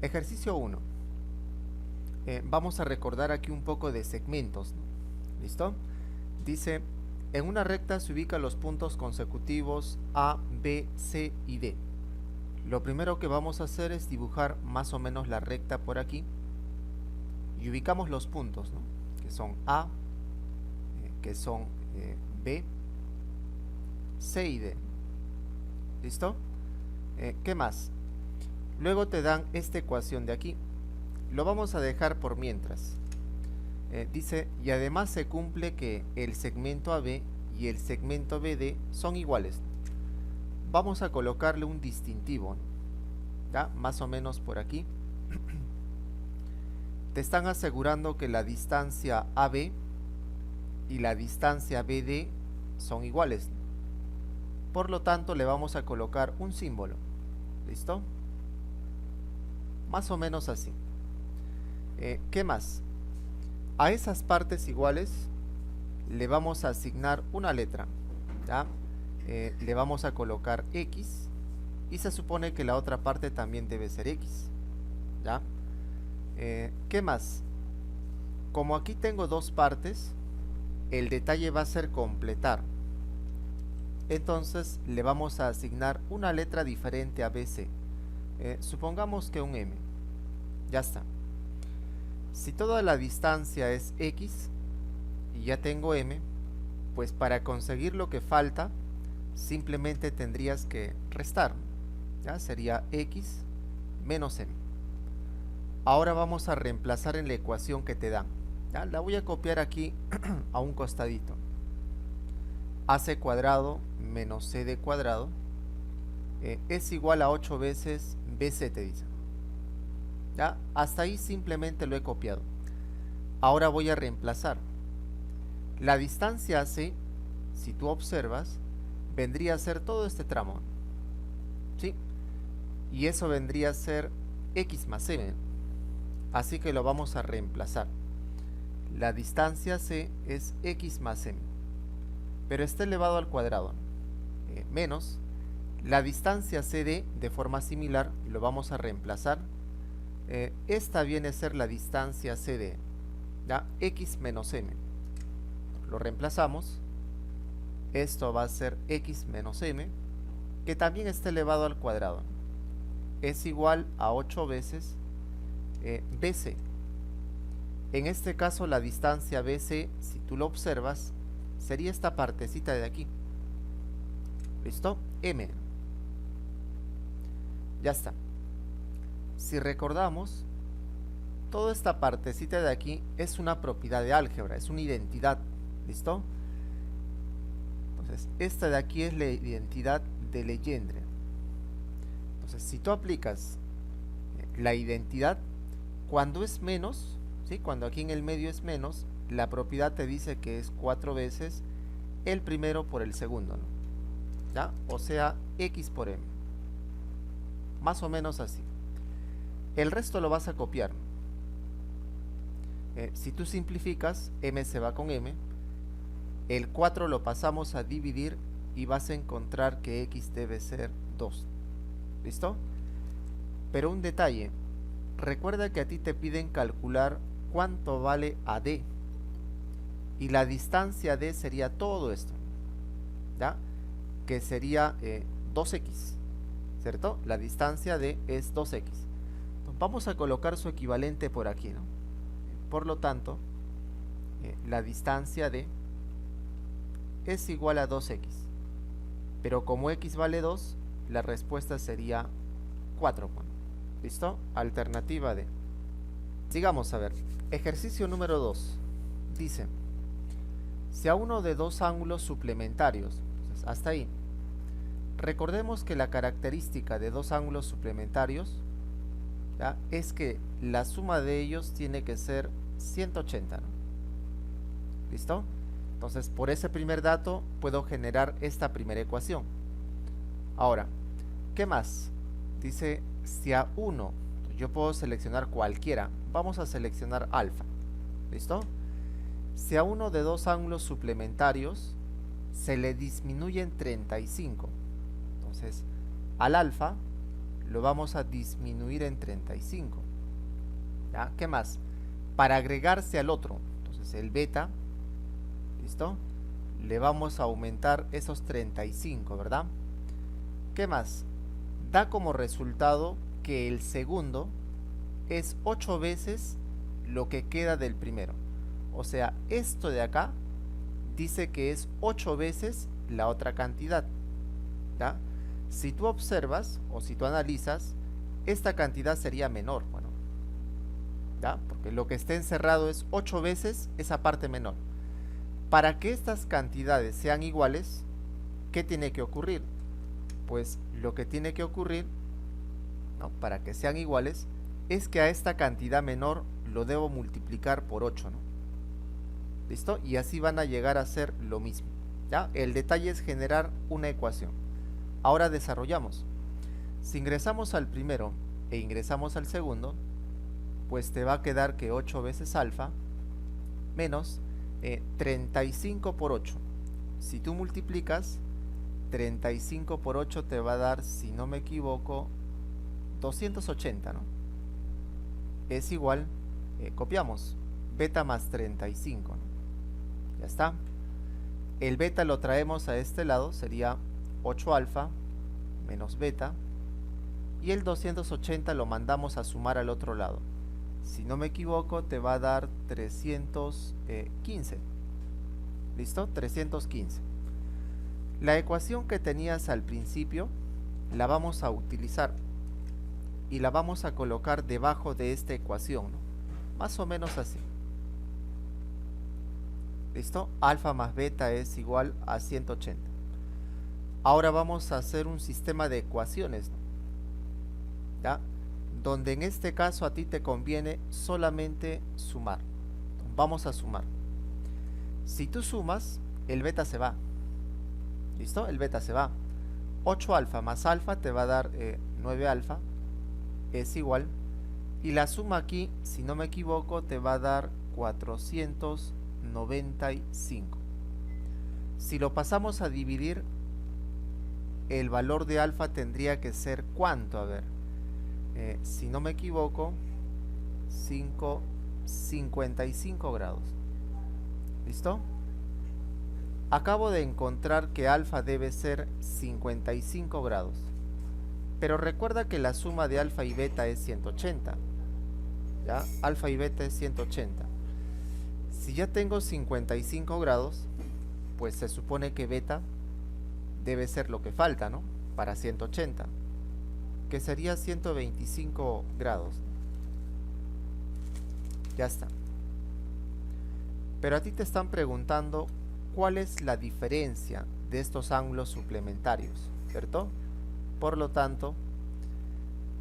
Ejercicio 1. Vamos a recordar aquí un poco de segmentos, ¿no? ¿Listo? Dice, en una recta se ubican los puntos consecutivos A, B, C y D. Lo primero que vamos a hacer es dibujar más o menos la recta por aquí y ubicamos los puntos, ¿no? Que son A, que son B, C y D. ¿Listo? ¿Qué más? Luego te dan esta ecuación de aquí. Lo vamos a dejar por mientras. Dice, y además se cumple que el segmento AB y el segmento BD son iguales. Vamos a colocarle un distintivo, ¿no? ¿Ya? Más o menos por aquí. Te están asegurando que la distancia AB y la distancia BD son iguales. Por lo tanto, le vamos a colocar un símbolo. ¿Listo? Más o menos así. ¿Qué más? A esas partes iguales le vamos a asignar una letra, ¿ya? Le vamos a colocar X y se supone que la otra parte también debe ser X, ¿ya? ¿Qué más? Como aquí tengo dos partes, el detalle va a ser completar. Entonces le vamos a asignar una letra diferente a BC. Supongamos que un M. Ya está. Si toda la distancia es X y ya tengo M, pues para conseguir lo que falta, simplemente tendrías que restar. ¿Ya? Sería X menos M. Ahora vamos a reemplazar en la ecuación que te dan. ¿Ya? La voy a copiar aquí a un costadito. AC cuadrado menos CD cuadrado es igual a 8 veces BC, te dice. ¿Ya? Hasta ahí simplemente lo he copiado. Ahora voy a reemplazar. La distancia AC, si tú observas, vendría a ser todo este tramo, ¿sí? Y eso vendría a ser X más M. Así que lo vamos a reemplazar. La distancia C es X más M, pero está elevado al cuadrado, menos la distancia CD de forma similar, lo vamos a reemplazar. Esta viene a ser la distancia CD, ¿ya? X menos M. Lo reemplazamos. Esto va a ser X menos M, que también está elevado al cuadrado. Es igual a 8 veces BC. En este caso la distancia BC, si tú lo observas, sería esta partecita de aquí. ¿Listo? M. Ya está. Si recordamos, toda esta partecita de aquí es una propiedad de álgebra, es una identidad. ¿Listo? Entonces, esta de aquí es la identidad de Legendre. Entonces, si tú aplicas la identidad, cuando es menos, ¿sí? Cuando aquí en el medio es menos, la propiedad te dice que es 4 veces el primero por el segundo, ¿no? ¿Ya? O sea, X por M. Más o menos así. El resto lo vas a copiar. Si tú simplificas, M se va con M. El 4 lo pasamos a dividir y vas a encontrar que X debe ser 2. ¿Listo? Pero un detalle. Recuerda que a ti te piden calcular cuánto vale AD. Y la distancia D sería todo esto, ¿ya? Que sería 2X, ¿cierto? La distancia D es 2X. Entonces, vamos a colocar su equivalente por aquí, ¿no? Por lo tanto, la distancia D es igual a 2X. Pero como X vale 2, la respuesta sería 4. ¿Listo? Alternativa D. Sigamos a ver. Ejercicio número 2. Dice, si a uno de dos ángulos suplementarios, entonces hasta ahí, recordemos que la característica de dos ángulos suplementarios, ¿ya? Es que la suma de ellos tiene que ser 180, ¿no? ¿Listo? Entonces, por ese primer dato puedo generar esta primera ecuación. Ahora, ¿qué más? Dice, si a uno, yo puedo seleccionar cualquiera, vamos a seleccionar alfa. ¿Listo? Si a uno de dos ángulos suplementarios se le disminuyen 35, entonces al alfa lo vamos a disminuir en 35. ¿Ya? ¿Qué más? Para agregarse al otro, entonces el beta, ¿listo? Le vamos a aumentar esos 35, ¿verdad? ¿Qué más? Da como resultado que el segundo es 8 veces lo que queda del primero. O sea, esto de acá dice que es 8 veces la otra cantidad. ¿Ya? Si tú observas o si tú analizas, esta cantidad sería menor. Bueno, ¿ya? Porque lo que está encerrado es 8 veces esa parte menor. Para que estas cantidades sean iguales, ¿qué tiene que ocurrir? Pues lo que tiene que ocurrir, ¿no?, para que sean iguales, es que a esta cantidad menor lo debo multiplicar por 8, ¿no? ¿Listo? Y así van a llegar a ser lo mismo. ¿Ya? El detalle es generar una ecuación. Ahora desarrollamos. Si ingresamos al primero e ingresamos al segundo, pues te va a quedar que 8 veces alfa menos 35 por 8. Si tú multiplicas, 35 por 8 te va a dar, si no me equivoco, 280, ¿no? Es igual, copiamos, beta más 35, ¿no? Ya está. El beta lo traemos a este lado, sería 8 alfa menos beta. Y el 280 lo mandamos a sumar al otro lado. Si no me equivoco, te va a dar 315. ¿Listo? 315. La ecuación que tenías al principio la vamos a utilizar y la vamos a colocar debajo de esta ecuación, ¿no? Más o menos así. ¿Listo? Alfa más beta es igual a 180. Ahora vamos a hacer un sistema de ecuaciones, ¿no? ¿Ya? Donde en este caso a ti te conviene solamente sumar. Vamos a sumar. Si tú sumas, el beta se va. ¿Listo? El beta se va. 8 alfa más alfa te va a dar 9 alfa. Es igual. Y la suma aquí, si no me equivoco, te va a dar 495. Si lo pasamos a dividir, el valor de alfa tendría que ser ¿cuánto? A ver. Si no me equivoco, 55 grados. ¿Listo? Acabo de encontrar que alfa debe ser 55 grados. Pero recuerda que la suma de alfa y beta es 180. ¿Ya? Alfa y beta es 180. Si ya tengo 55 grados, pues se supone que beta debe ser lo que falta, ¿no? Para 180. Que sería 125 grados. Ya está. Pero a ti te están preguntando cuál es la diferencia de estos ángulos suplementarios, ¿cierto? Por lo tanto,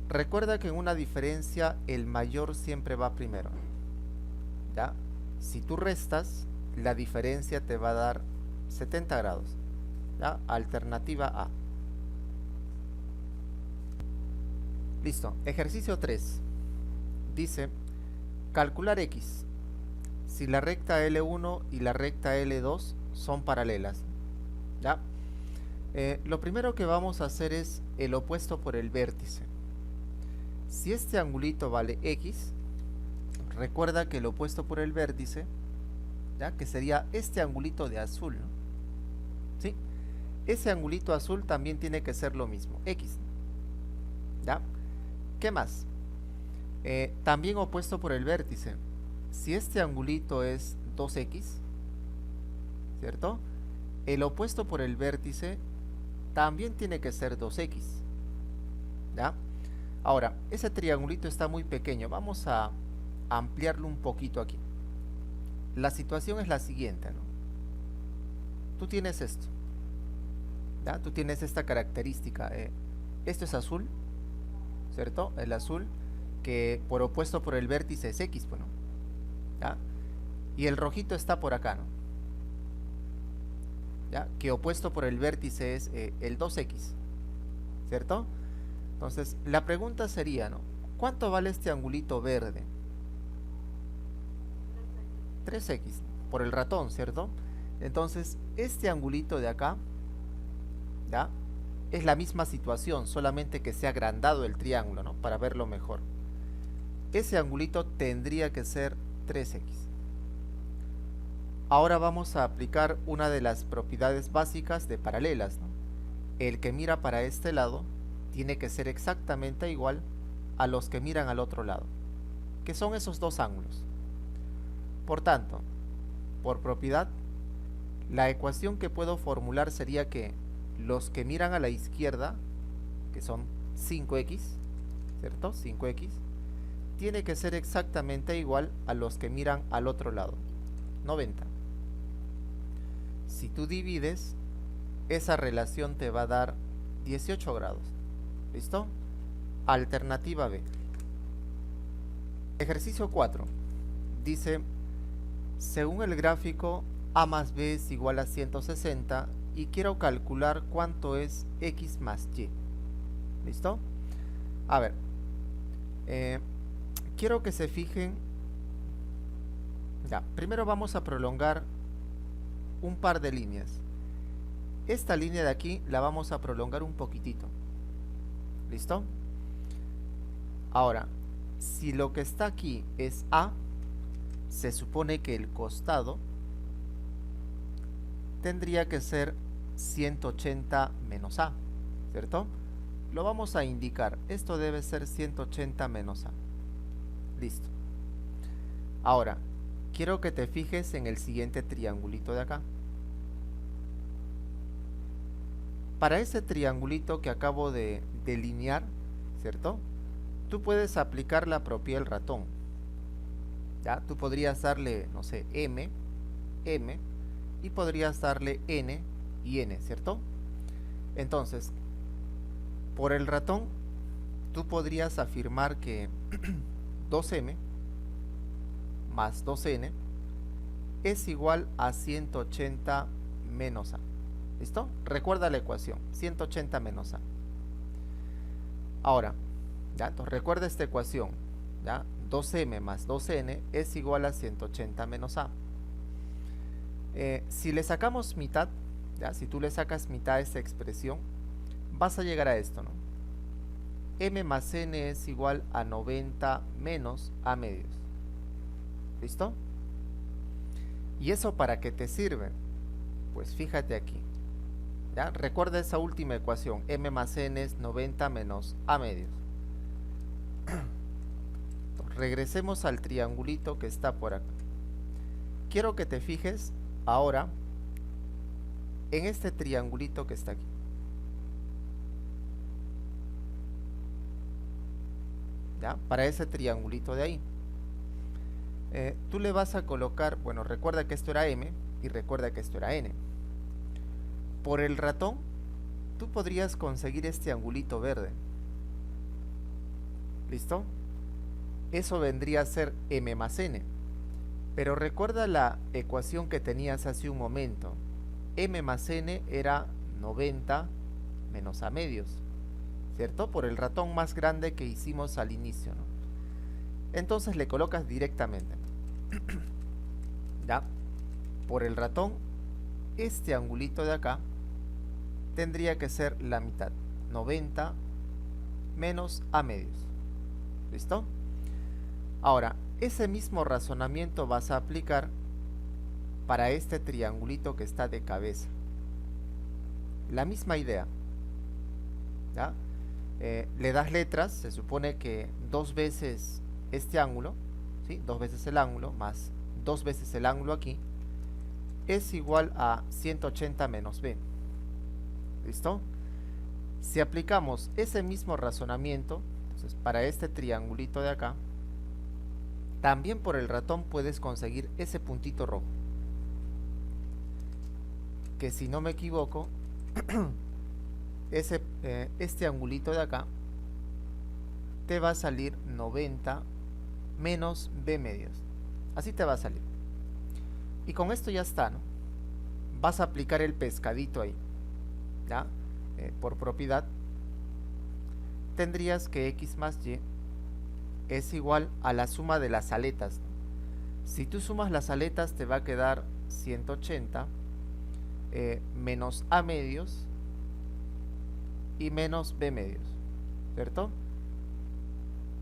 recuerda que en una diferencia el mayor siempre va primero. ¿Ya? Si tú restas, la diferencia te va a dar 70 grados. ¿Ya? Alternativa A. Listo. Ejercicio 3. Dice, calcular X si la recta L1 y la recta L2 son paralelas. ¿Ya? Lo primero que vamos a hacer es el opuesto por el vértice. Si este angulito vale X, recuerda que el opuesto por el vértice, ¿ya?, que sería este angulito de azul, ¿no? ¿Sí? Ese angulito azul también tiene que ser lo mismo, X. ¿Ya? ¿Qué más? También opuesto por el vértice. Si este angulito es 2X, ¿cierto? El opuesto por el vértice también tiene que ser 2X. ¿Ya? Ahora, ese triangulito está muy pequeño. Vamos a ampliarlo un poquito aquí. La situación es la siguiente, ¿no? Tú tienes esto. ¿Ya? Tú tienes esta característica. Esto es azul, ¿cierto? El azul, que por opuesto por el vértice es X, bueno. ¿Ya? Y el rojito está por acá, ¿no? ¿Ya? Que opuesto por el vértice es el 2X, ¿cierto? Entonces, la pregunta sería, ¿no? ¿Cuánto vale este angulito verde? 3X, por el ratón, ¿cierto? Entonces, este angulito de acá, ¿ya?, es la misma situación, solamente que se ha agrandado el triángulo, ¿no? Para verlo mejor. Ese angulito tendría que ser 3x. Ahora vamos a aplicar una de las propiedades básicas de paralelas, ¿no? El que mira para este lado tiene que ser exactamente igual a los que miran al otro lado, que son esos dos ángulos. Por tanto, por propiedad, la ecuación que puedo formular sería que los que miran a la izquierda, que son 5x, ¿cierto? 5x, tiene que ser exactamente igual a los que miran al otro lado, 90. Si tú divides, esa relación te va a dar 18 grados. ¿Listo? Alternativa B. Ejercicio 4. Dice, según el gráfico, A más B es igual a 160 y quiero calcular cuánto es X más Y. ¿Listo? A ver. Quiero que se fijen. Ya, primero vamos a prolongar un par de líneas. Esta línea de aquí la vamos a prolongar un poquitito. ¿Listo? Ahora, si lo que está aquí es A, se supone que el costado tendría que ser 180 menos A, ¿cierto? Lo vamos a indicar. Esto debe ser 180 menos A. Listo. Ahora, quiero que te fijes en el siguiente triangulito de acá. Para ese triangulito que acabo de delinear, ¿cierto? Tú puedes aplicar la propiedad del ratón. ¿Ya? Tú podrías darle, no sé, M, y podrías darle N y N, ¿cierto? Entonces, por el ratón, tú podrías afirmar que 2M más 2N es igual a 180 menos A. ¿Listo? Recuerda la ecuación, 180 menos A. Ahora, ¿ya? Entonces recuerda esta ecuación, ¿ya? 2M más 2N es igual a 180 menos A. Si le sacamos mitad, ¿ya? Si tú le sacas mitad a esta expresión, vas a llegar a esto, ¿no? M más N es igual a 90 menos A medios. ¿Listo? ¿Y eso para qué te sirve? Pues fíjate aquí. ¿Ya? Recuerda esa última ecuación. M más N es 90 menos A medios. Entonces, regresemos al triangulito que está por acá. Quiero que te fijes ahora en este triangulito que está aquí. ¿Ya? Para ese triangulito de ahí. Tú le vas a colocar, bueno, recuerda que esto era M y recuerda que esto era N. Por el ratón, tú podrías conseguir este angulito verde. ¿Listo? Eso vendría a ser M más N. Pero recuerda la ecuación que tenías hace un momento. M más N era 90 menos A medios, ¿cierto? Por el ratón más grande que hicimos al inicio, ¿no? Entonces le colocas directamente. ¿Ya? Por el ratón, este angulito de acá tendría que ser la mitad, 90 menos A medios. ¿Listo? Ahora, ese mismo razonamiento vas a aplicar para este triangulito que está de cabeza. La misma idea. ¿Ya? Le das letras, se supone que 2 veces este ángulo, ¿sí? 2 veces el ángulo más 2 veces el ángulo aquí, es igual a 180 menos B. ¿Listo? Si aplicamos ese mismo razonamiento, entonces para este triangulito de acá, también por el ratón puedes conseguir ese puntito rojo. Que si no me equivoco, este angulito de acá te va a salir 90 menos B medios. Así te va a salir. Y con esto ya está, ¿no? Vas a aplicar el pescadito ahí. ¿Ya? Por propiedad, tendrías que X más Y es igual a la suma de las aletas, ¿no? Si tú sumas las aletas te va a quedar 180 menos A medios y menos b medios, ¿cierto?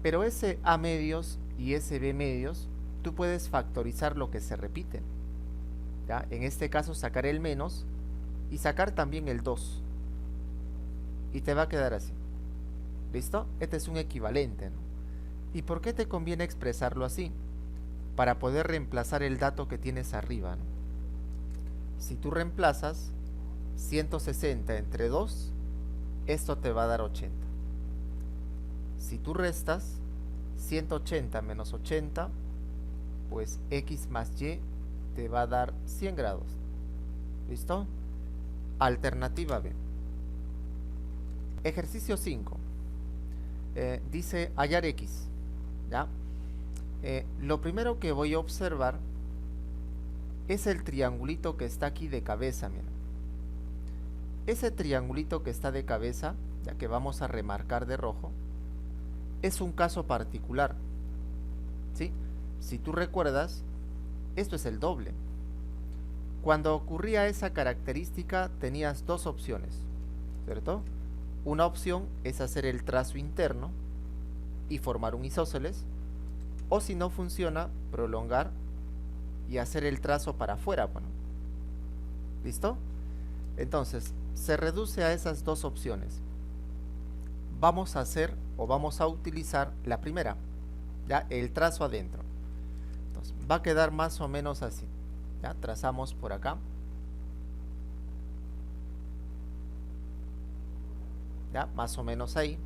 Pero ese a medios y ese b medios, tú puedes factorizar lo que se repite, ¿ya? En este caso sacar el menos y sacar también el 2. Y te va a quedar así. ¿Listo? Este es un equivalente, ¿no? ¿Y por qué te conviene expresarlo así? Para poder reemplazar el dato que tienes arriba, ¿no? Si tú reemplazas 160 entre 2, esto te va a dar 80. Si tú restas 180 menos 80, pues x más y te va a dar 100 grados. ¿Listo? Alternativa B. Ejercicio 5. Dice hallar x. ¿Ya? Lo primero que voy a observar es el triangulito que está aquí de cabeza. Mira. Ese triangulito que está de cabeza, ya que vamos a remarcar de rojo, es un caso particular. ¿Sí? Si tú recuerdas, esto es el doble. Cuando ocurría esa característica tenías dos opciones, ¿cierto? Una opción es hacer el trazo interno y formar un isósceles, o si no funciona, prolongar y hacer el trazo para afuera. Bueno, ¿listo? Entonces, se reduce a esas dos opciones. Vamos a hacer o vamos a utilizar la primera, ya, el trazo adentro. Entonces, va a quedar más o menos así. Ya, trazamos por acá. Ya, más o menos ahí.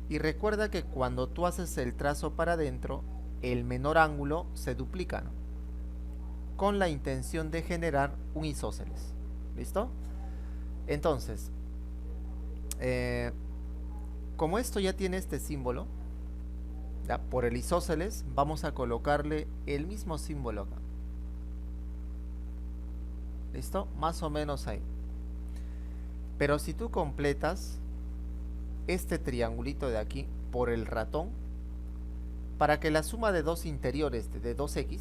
Y recuerda que cuando tú haces el trazo para adentro, el menor ángulo se duplica, ¿no? Con la intención de generar un isósceles. ¿Listo? Entonces, como esto ya tiene este símbolo, ¿ya? Por el isósceles vamos a colocarle el mismo símbolo acá. ¿Listo? Más o menos ahí. Pero si tú completas este triangulito de aquí por el ratón, para que la suma de dos interiores de 2x,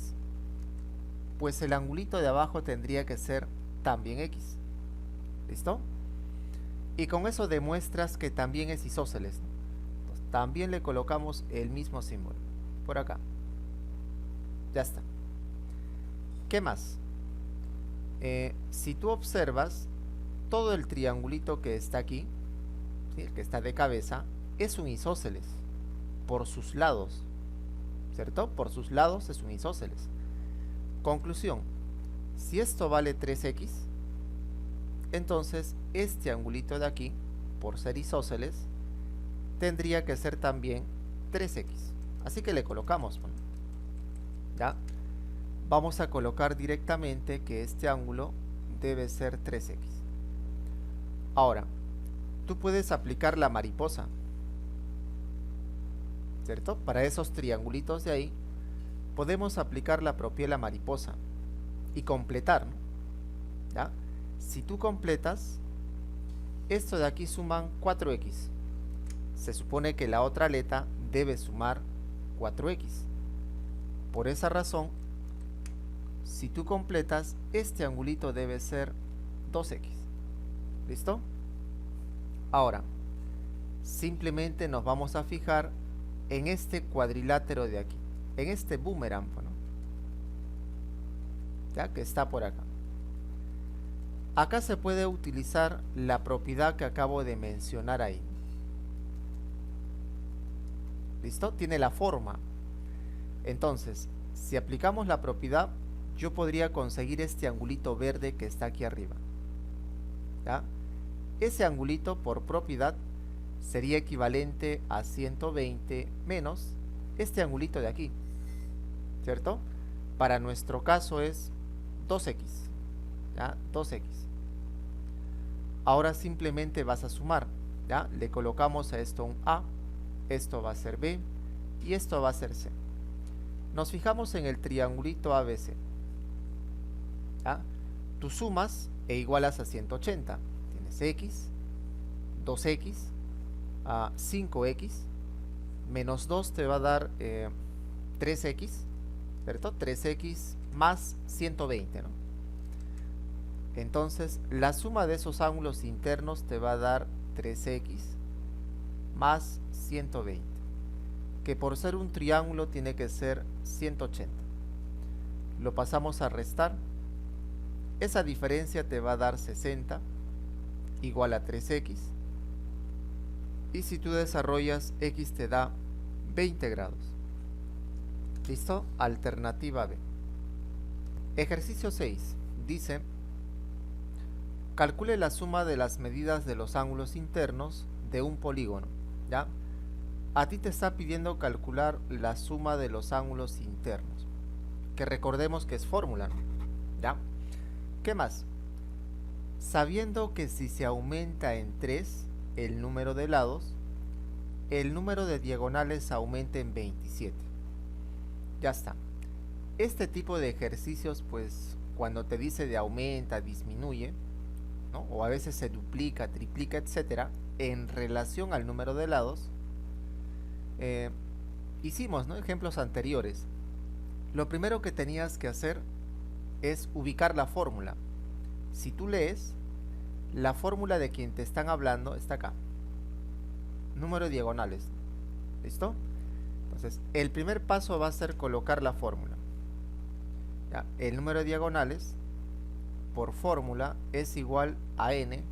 pues el angulito de abajo tendría que ser también x. ¿Listo? Y con eso demuestras que también es isósceles, ¿no? Entonces, también le colocamos el mismo símbolo por acá. Ya está. ¿Qué más? Si tú observas, todo el triangulito que está aquí, ¿sí? El que está de cabeza, es un isósceles por sus lados, ¿cierto? Por sus lados es un isósceles. Conclusión: si esto vale 3x, entonces este angulito de aquí, por ser isósceles, tendría que ser también 3x. Así que le colocamos, bueno, ¿ya? Vamos a colocar directamente que este ángulo debe ser 3x. Ahora, tú puedes aplicar la mariposa, ¿cierto? Para esos triangulitos de ahí, podemos aplicar la propia la mariposa y completar, ¿no? ¿Ya? Si tú completas, esto de aquí suman 4x. Se supone que la otra aleta debe sumar 4x. Por esa razón, si tú completas, este angulito debe ser 2x. ¿Listo? Ahora, simplemente nos vamos a fijar en este cuadrilátero de aquí, en este boomerang, ¿no? Ya que está por acá. Acá se puede utilizar la propiedad que acabo de mencionar ahí. ¿Listo? Tiene la forma. Entonces, si aplicamos la propiedad, yo podría conseguir este angulito verde que está aquí arriba. ¿Ya? Ese angulito por propiedad sería equivalente a 120 menos este angulito de aquí, ¿cierto? Para nuestro caso es 2x, ¿ya? 2x. Ahora simplemente vas a sumar, ¿ya? Le colocamos a esto un a, esto va a ser b y esto va a ser c. Nos fijamos en el triangulito ABC, ¿ya? Tú sumas e igualas a 180. Tienes x, 2x, 5x, menos 2 te va a dar 3x, ¿cierto? 3x más 120, ¿no? Entonces, la suma de esos ángulos internos te va a dar 3x más 120, que por ser un triángulo tiene que ser 180. Lo pasamos a restar. Esa diferencia te va a dar 60 igual a 3x. Y si tú desarrollas, x te da 20 grados. ¿Listo? Alternativa B. Ejercicio 6. Dice: calcule la suma de las medidas de los ángulos internos de un polígono. ¿Ya? A ti te está pidiendo calcular la suma de los ángulos internos, que recordemos que es fórmula, ¿no? ¿Ya? ¿Qué más? Sabiendo que si se aumenta en 3 el número de lados, el número de diagonales aumenta en 27. Ya está. Este tipo de ejercicios, pues, cuando te dice de aumenta, disminuye, ¿no? O a veces se duplica, triplica, etcétera, en relación al número de lados, hicimos, ¿no?, ejemplos anteriores. Lo primero que tenías que hacer es ubicar la fórmula. Si tú lees, la fórmula de quien te están hablando está acá. Número de diagonales. ¿Listo? Entonces, el primer paso va a ser colocar la fórmula. ¿Ya? El número de diagonales por fórmula es igual a n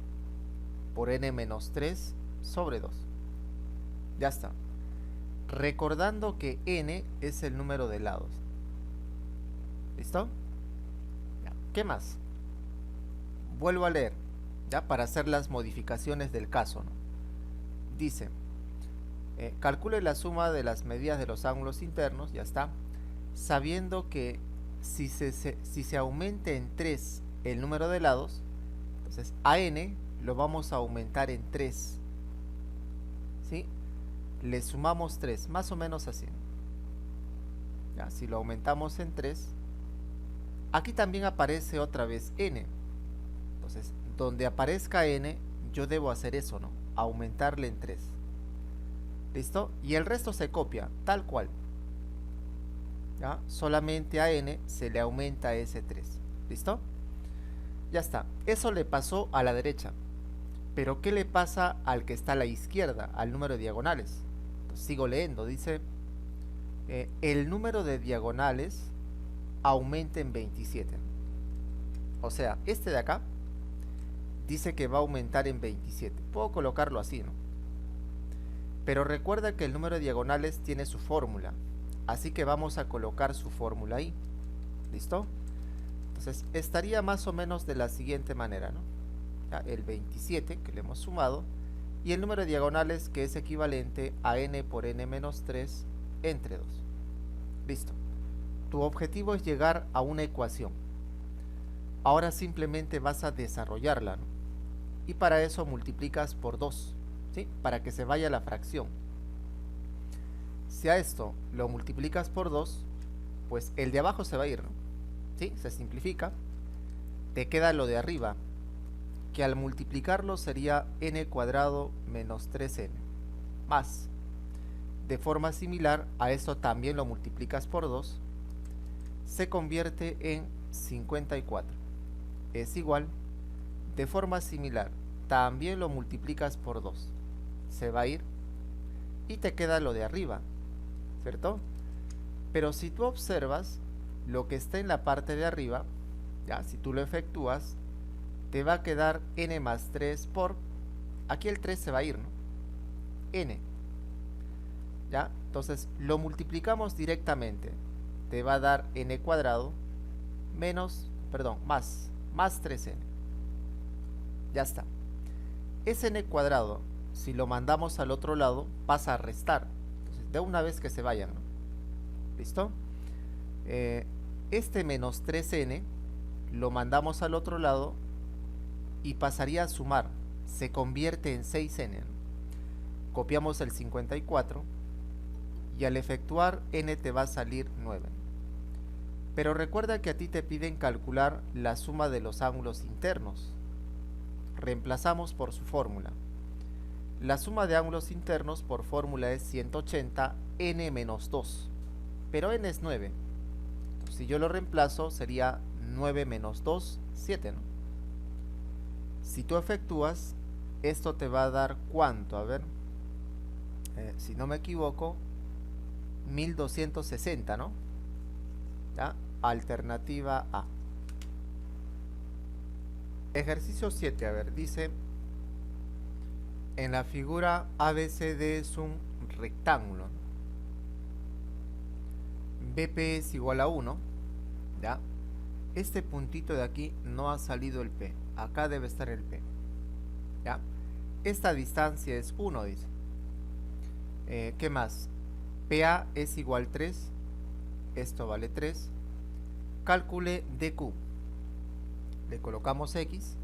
por n menos 3 sobre 2. Ya está. Recordando que n es el número de lados. ¿Listo? Ya. ¿Qué más? Vuelvo a leer, ya, para hacer las modificaciones del caso, ¿no? Dice, calcule la suma de las medidas de los ángulos internos, ya está, sabiendo que si se aumente en 3 el número de lados, entonces a n lo vamos a aumentar en 3, ¿sí? Le sumamos 3, más o menos así. Ya, si lo aumentamos en 3, aquí también aparece otra vez n. Entonces, donde aparezca n, yo debo hacer eso, ¿no? Aumentarle en 3. ¿Listo? Y el resto se copia, tal cual. ¿Ya? Solamente a n se le aumenta ese 3. ¿Listo? Ya está. Eso le pasó a la derecha. Pero ¿qué le pasa al que está a la izquierda, al número de diagonales? Entonces, sigo leyendo. Dice, el número de diagonales aumenta en 27. O sea, este de acá dice que va a aumentar en 27. Puedo colocarlo así, ¿no? Pero recuerda que el número de diagonales tiene su fórmula. Así que vamos a colocar su fórmula ahí. ¿Listo? Entonces estaría más o menos de la siguiente manera, ¿no? Ya, el 27 que le hemos sumado y el número de diagonales que es equivalente a n por n menos 3 entre 2. Listo. Tu objetivo es llegar a una ecuación. Ahora simplemente vas a desarrollarla, ¿no? Y para eso multiplicas por 2, ¿sí? Para que se vaya la fracción. Si a esto lo multiplicas por 2, pues el de abajo se va a ir, ¿no? ¿Sí? Se simplifica. Te queda lo de arriba, que al multiplicarlo sería n cuadrado menos 3n. Más. De forma similar, a esto también lo multiplicas por 2. Se convierte en 54. Es igual. De forma similar, también lo multiplicas por 2. Se va a ir. Y te queda lo de arriba, ¿cierto? Pero si tú observas lo que está en la parte de arriba, ya, si tú lo efectúas, te va a quedar n más 3 por... Aquí el 3 se va a ir, ¿no? N. ¿Ya? Entonces lo multiplicamos directamente. Te va a dar n cuadrado menos, perdón, más 3n. Ya está. Ese n cuadrado, si lo mandamos al otro lado, pasa a restar. Entonces, de una vez que se vayan, ¿no? ¿Listo? Este menos 3n lo mandamos al otro lado y pasaría a sumar. Se convierte en 6n, ¿no? Copiamos el 54 y al efectuar n te va a salir 9. Pero recuerda que a ti te piden calcular la suma de los ángulos internos. Reemplazamos por su fórmula. La suma de ángulos internos por fórmula es 180 n menos 2. Pero n es 9. Si yo lo reemplazo sería 9 menos 2, 7, ¿no? Si tú efectúas, esto te va a dar ¿cuánto? A ver, si no me equivoco, 1260, ¿no? ¿Ya? Alternativa A. Ejercicio 7, a ver, dice, en la figura ABCD es un rectángulo. BP es igual a 1, ¿ya? Este puntito de aquí no ha salido el P. Acá debe estar el P, ¿ya? Esta distancia es 1, dice. ¿Qué más? PA es igual 3. Esto vale 3. Calcule DQ. Le colocamos X.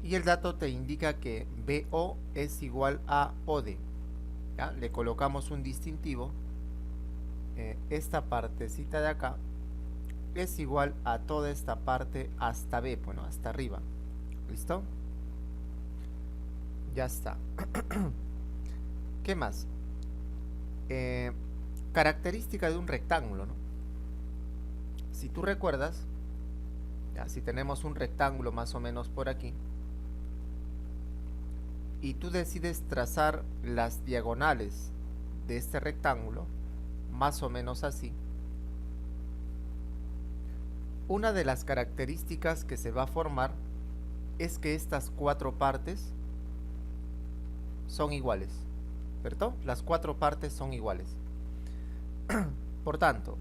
Y el dato te indica que BO es igual a OD. ¿Ya? Le colocamos un distintivo. Esta partecita de acá es igual a toda esta parte hasta B, bueno, hasta arriba. ¿Listo? Ya está. ¿Qué más? Característica de un rectángulo, ¿no? Si tú recuerdas, ya, si tenemos un rectángulo más o menos por aquí, y tú decides trazar las diagonales de este rectángulo, más o menos así, una de las características que se va a formar es que estas cuatro partes son iguales, ¿cierto? Las cuatro partes son iguales. Por tanto,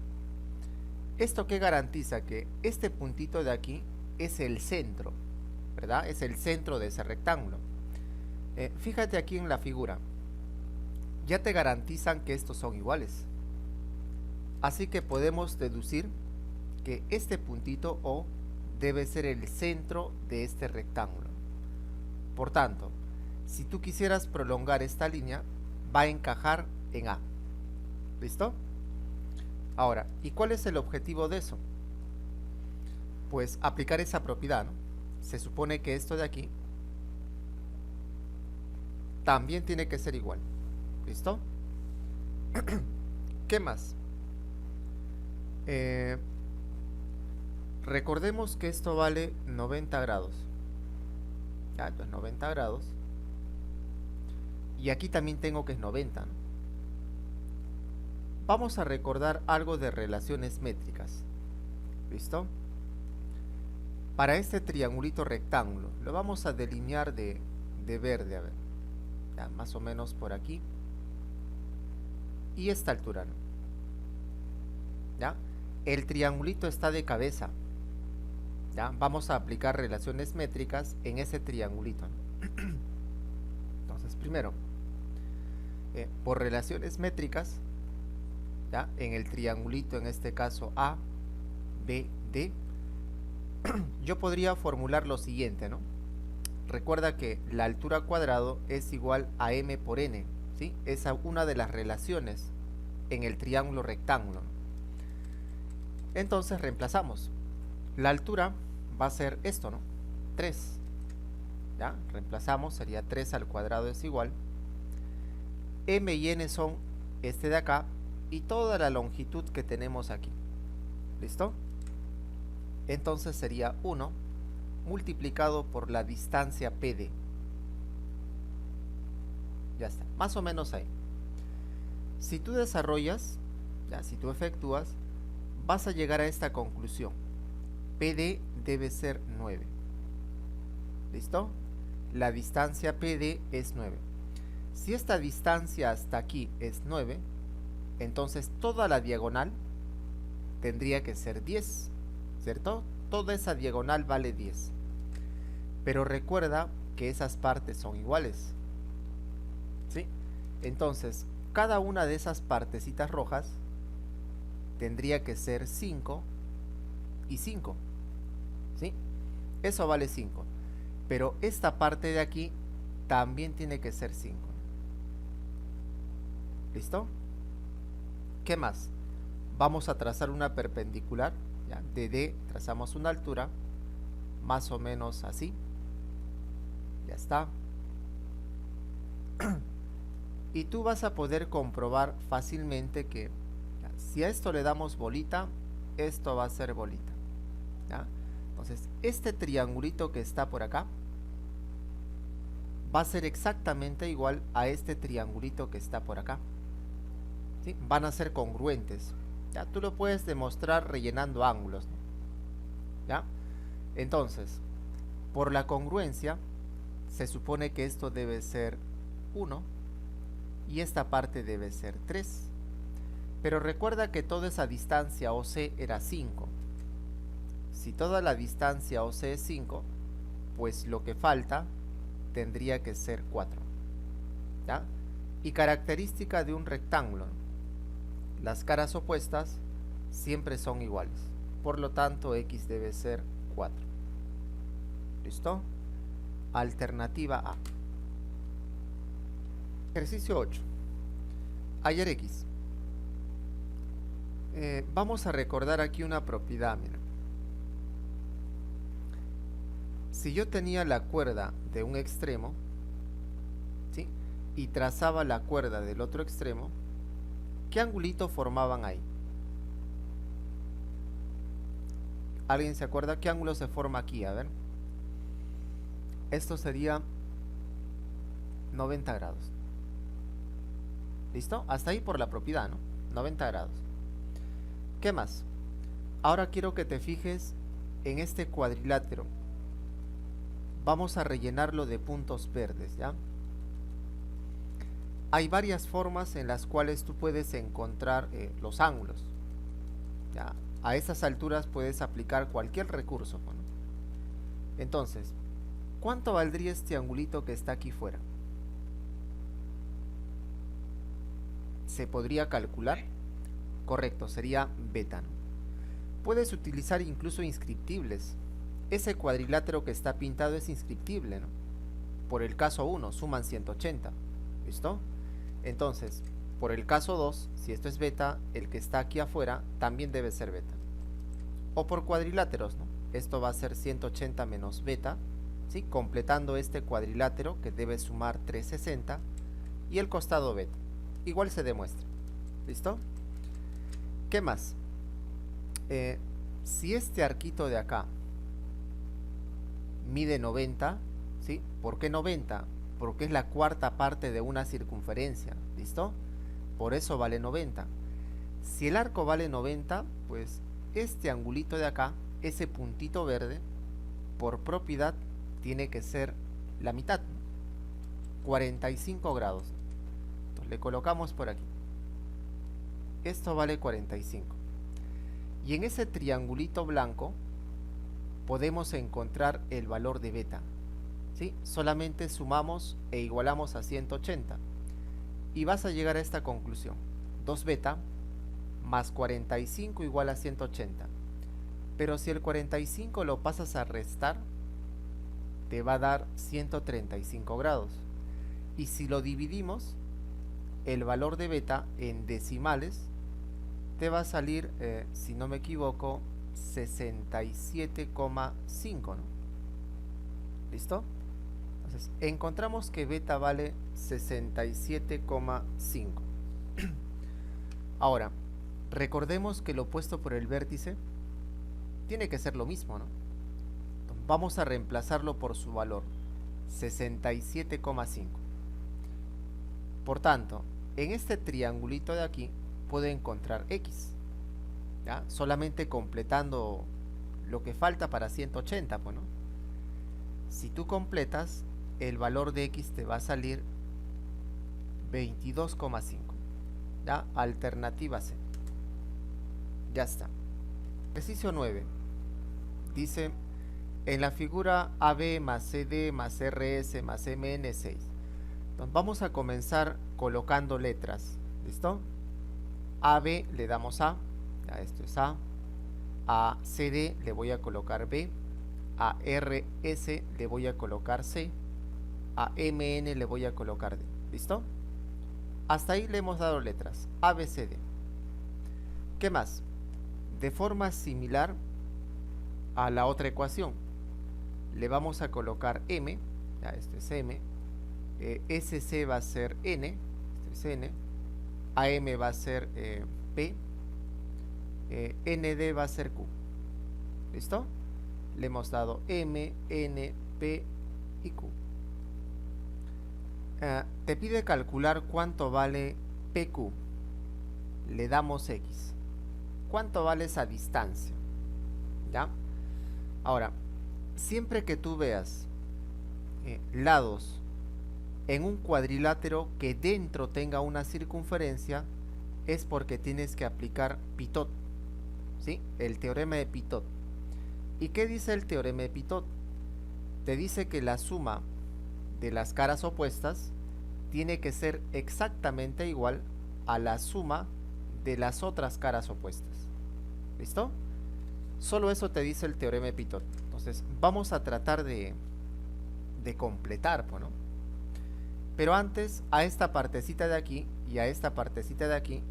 ¿esto qué garantiza? Que este puntito de aquí es el centro, ¿verdad? Es el centro de ese rectángulo. Fíjate aquí en la figura. Ya te garantizan que estos son iguales. Así que podemos deducir que este puntito O debe ser el centro de este rectángulo. Por tanto, si tú quisieras prolongar esta línea, va a encajar en A. ¿Listo? Ahora, ¿y cuál es el objetivo de eso? Pues aplicar esa propiedad, ¿no? Se supone que esto de aquí también tiene que ser igual. ¿Listo? ¿Qué más? Recordemos que esto vale 90 grados. Ya, esto es 90 grados. Y aquí también tengo que es 90, ¿no? Vamos a recordar algo de relaciones métricas. ¿Listo? Para este triangulito rectángulo, lo vamos a delinear de verde, a ver. Ya, más o menos por aquí. Y esta altura, ¿no? ¿Ya? El triangulito está de cabeza. ¿Ya? Vamos a aplicar relaciones métricas en ese triangulito, ¿no? Entonces, primero, por relaciones métricas, ¿ya? En el triangulito, en este caso A, B, D, yo podría formular lo siguiente, ¿no? Recuerda que la altura cuadrado es igual a M por N, ¿sí? Es una de las relaciones en el triángulo rectángulo. Entonces reemplazamos. La altura va a ser esto, ¿no? 3. ¿Ya? Reemplazamos, sería 3 al cuadrado es igual. M y N son este de acá y toda la longitud que tenemos aquí. ¿Listo? Entonces sería 1 multiplicado por la distancia PD. Ya está, más o menos ahí. Si tú desarrollas, ya, si tú efectúas, vas a llegar a esta conclusión. PD debe ser 9. ¿Listo? La distancia PD es 9. Si esta distancia hasta aquí es 9, entonces toda la diagonal tendría que ser 10, ¿cierto? Toda esa diagonal vale 10. Pero recuerda que esas partes son iguales, ¿sí? Entonces, cada una de esas partecitas rojas tendría que ser 5 y 5, ¿sí? Eso vale 5. Pero esta parte de aquí también tiene que ser 5. ¿Listo? ¿Qué más? Vamos a trazar una perpendicular. ¿Ya? De D trazamos una altura más o menos así. Ya está. Y tú vas a poder comprobar fácilmente que ¿ya? Si a esto le damos bolita, esto va a ser bolita. ¿Ya? Entonces, este triangulito que está por acá va a ser exactamente igual a este triangulito que está por acá. ¿Sí? Van a ser congruentes. ¿Ya? Tú lo puedes demostrar rellenando ángulos, ¿no? ¿Ya? Entonces, por la congruencia, se supone que esto debe ser 1 y esta parte debe ser 3. Pero recuerda que toda esa distancia OC era 5. Si toda la distancia OC es 5, pues lo que falta tendría que ser 4. ¿Ya? Y característica de un rectángulo: las caras opuestas siempre son iguales. Por lo tanto, X debe ser 4. ¿Listo? Alternativa A. Ejercicio 8. Hallar X. Vamos a recordar aquí una propiedad, mira. Si yo tenía la cuerda de un extremo, ¿sí?, y trazaba la cuerda del otro extremo, ¿qué angulito formaban ahí? ¿Alguien se acuerda qué ángulo se forma aquí? A ver. Esto sería 90 grados. ¿Listo? Hasta ahí por la propiedad, ¿no? 90 grados. ¿Qué más? Ahora quiero que te fijes en este cuadrilátero. Vamos a rellenarlo de puntos verdes, ¿ya? Hay varias formas en las cuales tú puedes encontrar los ángulos, ¿ya? A esas alturas puedes aplicar cualquier recurso, ¿no? Entonces, ¿cuánto valdría este angulito que está aquí fuera? ¿Se podría calcular? Correcto, sería beta, ¿no? Puedes utilizar incluso inscriptibles. Ese cuadrilátero que está pintado es inscriptible, ¿no? Por el caso 1 suman 180. ¿Listo? Entonces, por el caso 2, si esto es beta, el que está aquí afuera también debe ser beta. O por cuadriláteros, ¿no? Esto va a ser 180 menos beta, ¿sí?, completando este cuadrilátero que debe sumar 360 y el costado beta. Igual se demuestra. ¿Listo? ¿Qué más? Si este arquito de acá mide 90, ¿sí? ¿Por qué 90? Porque es la cuarta parte de una circunferencia. ¿Listo? Por eso vale 90. Si el arco vale 90, pues este angulito de acá, ese puntito verde, por propiedad tiene que ser la mitad, 45 grados. Entonces le colocamos por aquí. Esto vale 45. Y en ese triangulito blanco podemos encontrar el valor de beta, ¿sí? Solamente sumamos e igualamos a 180 y vas a llegar a esta conclusión: 2 beta más 45 igual a 180. Pero si el 45 lo pasas a restar, te va a dar 135 grados. Y si lo dividimos, el valor de beta en decimales te va a salir, si no me equivoco, 67,5, ¿no? ¿Listo? Entonces, encontramos que beta vale 67,5. Ahora, recordemos que lo opuesto por el vértice tiene que ser lo mismo, ¿no? Entonces, vamos a reemplazarlo por su valor, 67,5. Por tanto, en este triangulito de aquí puedo encontrar X, ¿ya? Solamente completando lo que falta para 180, pues, ¿no? Si tú completas, el valor de X te va a salir 22,5. ¿Ya? Alternativa C. Ya está. Ejercicio 9. Dice, en la figura AB más CD más RS más MN6. Entonces vamos a comenzar colocando letras. ¿Listo? AB le damos A, ya esto es A. A CD le voy a colocar B. A RS le voy a colocar C. A MN le voy a colocar D. ¿Listo? Hasta ahí le hemos dado letras A, B, C, D. ¿Qué más? De forma similar a la otra ecuación, le vamos a colocar M, ya esto es M. SC va a ser N, esto es N. AM va a ser P. ND va a ser Q. ¿Listo? Le hemos dado M, N, P y Q. Te pide calcular cuánto vale PQ. Le damos X. ¿Cuánto vale esa distancia? ¿Ya? Ahora, siempre que tú veas lados en un cuadrilátero que dentro tenga una circunferencia, es porque tienes que aplicar Pitot, ¿sí? El teorema de Pitot. ¿Y qué dice el teorema de Pitot? Te dice que la suma de las caras opuestas tiene que ser exactamente igual a la suma de las otras caras opuestas. ¿Listo? Solo eso te dice el teorema de Pitot. Entonces vamos a tratar de completar, ¿no? Pero antes, a esta partecita de aquí y a esta partecita de aquí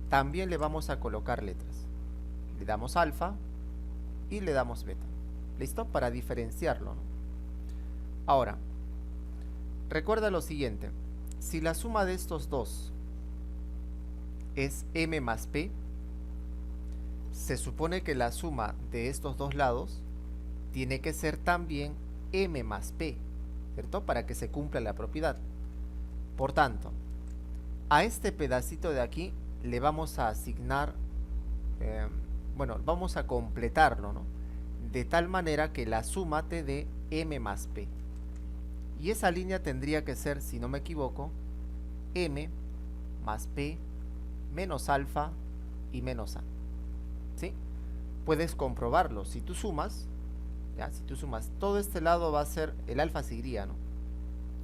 también le vamos a colocar letras. Le damos alfa y le damos beta. ¿Listo? Para diferenciarlo, ¿no? Ahora, recuerda lo siguiente. Si la suma de estos dos es m más p, se supone que la suma de estos dos lados tiene que ser también m más p, ¿cierto? Para que se cumpla la propiedad. Por tanto, a este pedacito de aquí le vamos a asignar, bueno, vamos a completarlo, ¿no? De tal manera que la suma te dé m más p. Y esa línea tendría que ser, si no me equivoco, m más p menos alfa y menos a. ¿Sí? Puedes comprobarlo. Si tú sumas, ¿ya? Si tú sumas, todo este lado va a ser, el alfa seguiría, ¿no?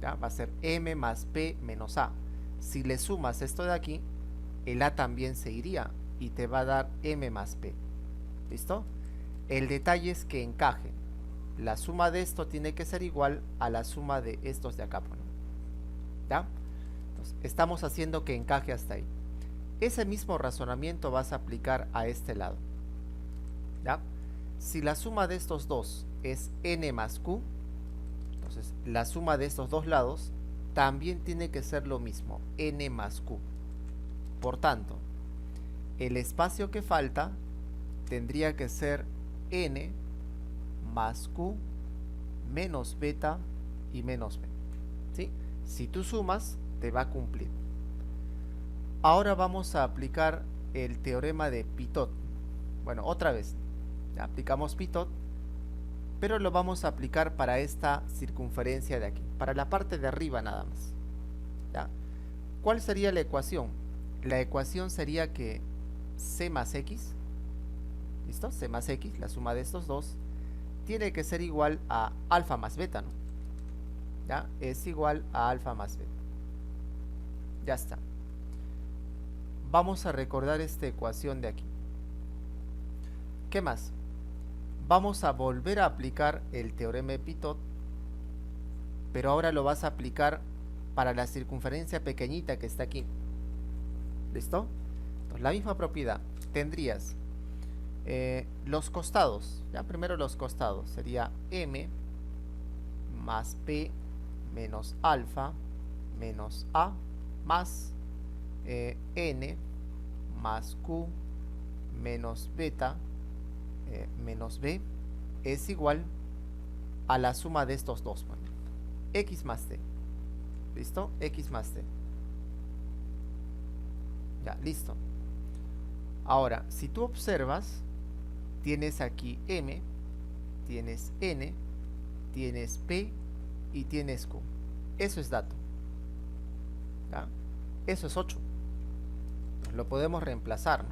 ¿Ya? Va a ser m más p menos a. Si le sumas esto de aquí, el a también se iría y te va a dar m más p. ¿Listo? El detalle es que encaje. La suma de esto tiene que ser igual a la suma de estos de acá, ¿no? ¿Ya? Entonces, estamos haciendo que encaje hasta ahí. Ese mismo razonamiento vas a aplicar a este lado. ¿Ya? Si la suma de estos dos es n más q, entonces la suma de estos dos lados también tiene que ser lo mismo, n más q. Por tanto, el espacio que falta tendría que ser n más q menos beta y menos b. ¿Sí? Si tú sumas, te va a cumplir. Ahora vamos a aplicar el teorema de Pitot. Bueno, otra vez, ya aplicamos Pitot, pero lo vamos a aplicar para esta circunferencia de aquí, para la parte de arriba nada más. ¿Ya? ¿Cuál sería la ecuación? La ecuación sería que c más x, ¿listo? C más x, la suma de estos dos, tiene que ser igual a alfa más beta, ¿no? ¿Ya? Es igual a alfa más beta. Ya está. Vamos a recordar esta ecuación de aquí. ¿Qué más? Vamos a volver a aplicar el teorema de Pitot, pero ahora lo vas a aplicar para la circunferencia pequeñita que está aquí. ¿Listo? Entonces, la misma propiedad. Tendrías los costados. Ya, primero los costados. Sería m más p menos alfa menos a más n más q menos beta menos b es igual a la suma de estos dos. Bueno, x más t. ¿Listo? X más t. Ya, listo. Ahora, si tú observas, tienes aquí m, tienes n, tienes p y tienes q. Eso es dato. ¿Ya? Eso es 8. Lo podemos reemplazar, ¿no?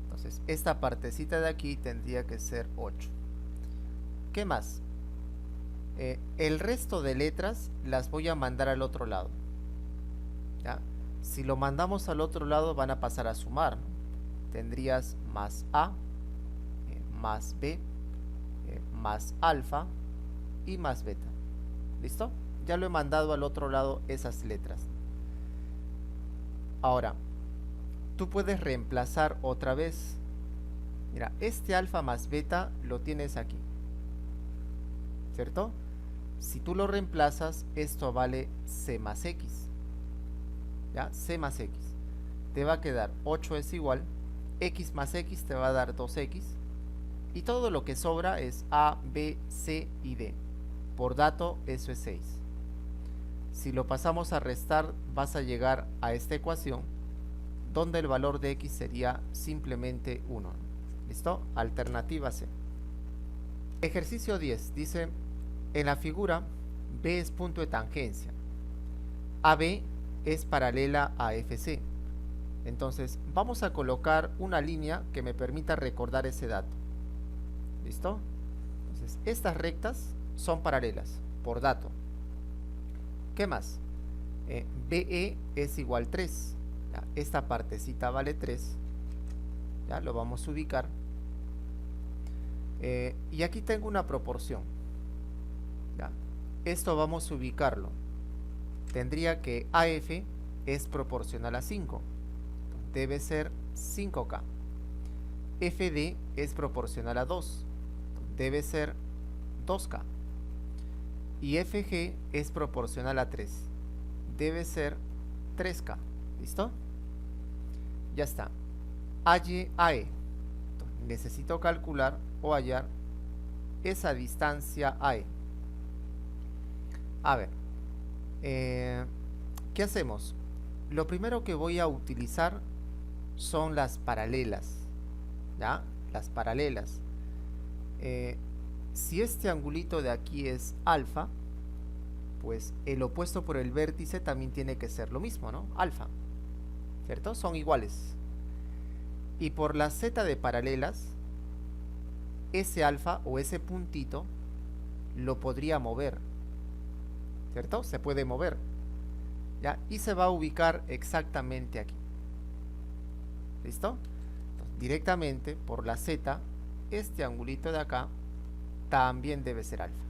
Entonces, esta partecita de aquí tendría que ser 8. ¿Qué más? El resto de letras las voy a mandar al otro lado. ¿Ya? Si lo mandamos al otro lado van a pasar a sumar, ¿no? Tendrías más a, más b, más alfa y más beta. ¿Listo? Ya lo he mandado al otro lado esas letras. Ahora, tú puedes reemplazar otra vez. Mira, este alfa más beta lo tienes aquí, ¿cierto? Si tú lo reemplazas, esto vale c más x. ¿Ya? C más x. Te va a quedar 8 es igual, x más x te va a dar 2x. Y todo lo que sobra es a, b, c y d. Por dato, eso es 6. Si lo pasamos a restar, vas a llegar a esta ecuación donde el valor de x sería simplemente 1. ¿Listo? Alternativa C. Ejercicio 10 dice, en la figura B es punto de tangencia, AB es paralela a FC. Entonces vamos a colocar una línea que me permita recordar ese dato. ¿Listo? Entonces estas rectas son paralelas por dato. ¿Qué más? BE es igual 3. ¿Ya? Esta partecita vale 3. Ya lo vamos a ubicar. Y aquí tengo una proporción. ¿Ya? Esto vamos a ubicarlo. Tendría que AF es proporcional a 5. Debe ser 5K. FD es proporcional a 2. Debe ser 2K. Y FG es proporcional a 3. Debe ser 3K. ¿Listo? Ya está. AE. Necesito calcular o hallar esa distancia AE. A ver. ¿Qué hacemos? Lo primero que voy a utilizar son las paralelas. ¿Ya? Las paralelas. Si este angulito de aquí es alfa, pues el opuesto por el vértice también tiene que ser lo mismo, ¿no? Alfa. ¿Cierto? Son iguales. Y por la z de paralelas, ese alfa o ese puntito lo podría mover. ¿Cierto? Se puede mover. ¿Ya? Y se va a ubicar exactamente aquí. ¿Listo? Entonces, directamente por la z, este angulito de acá también debe ser alfa.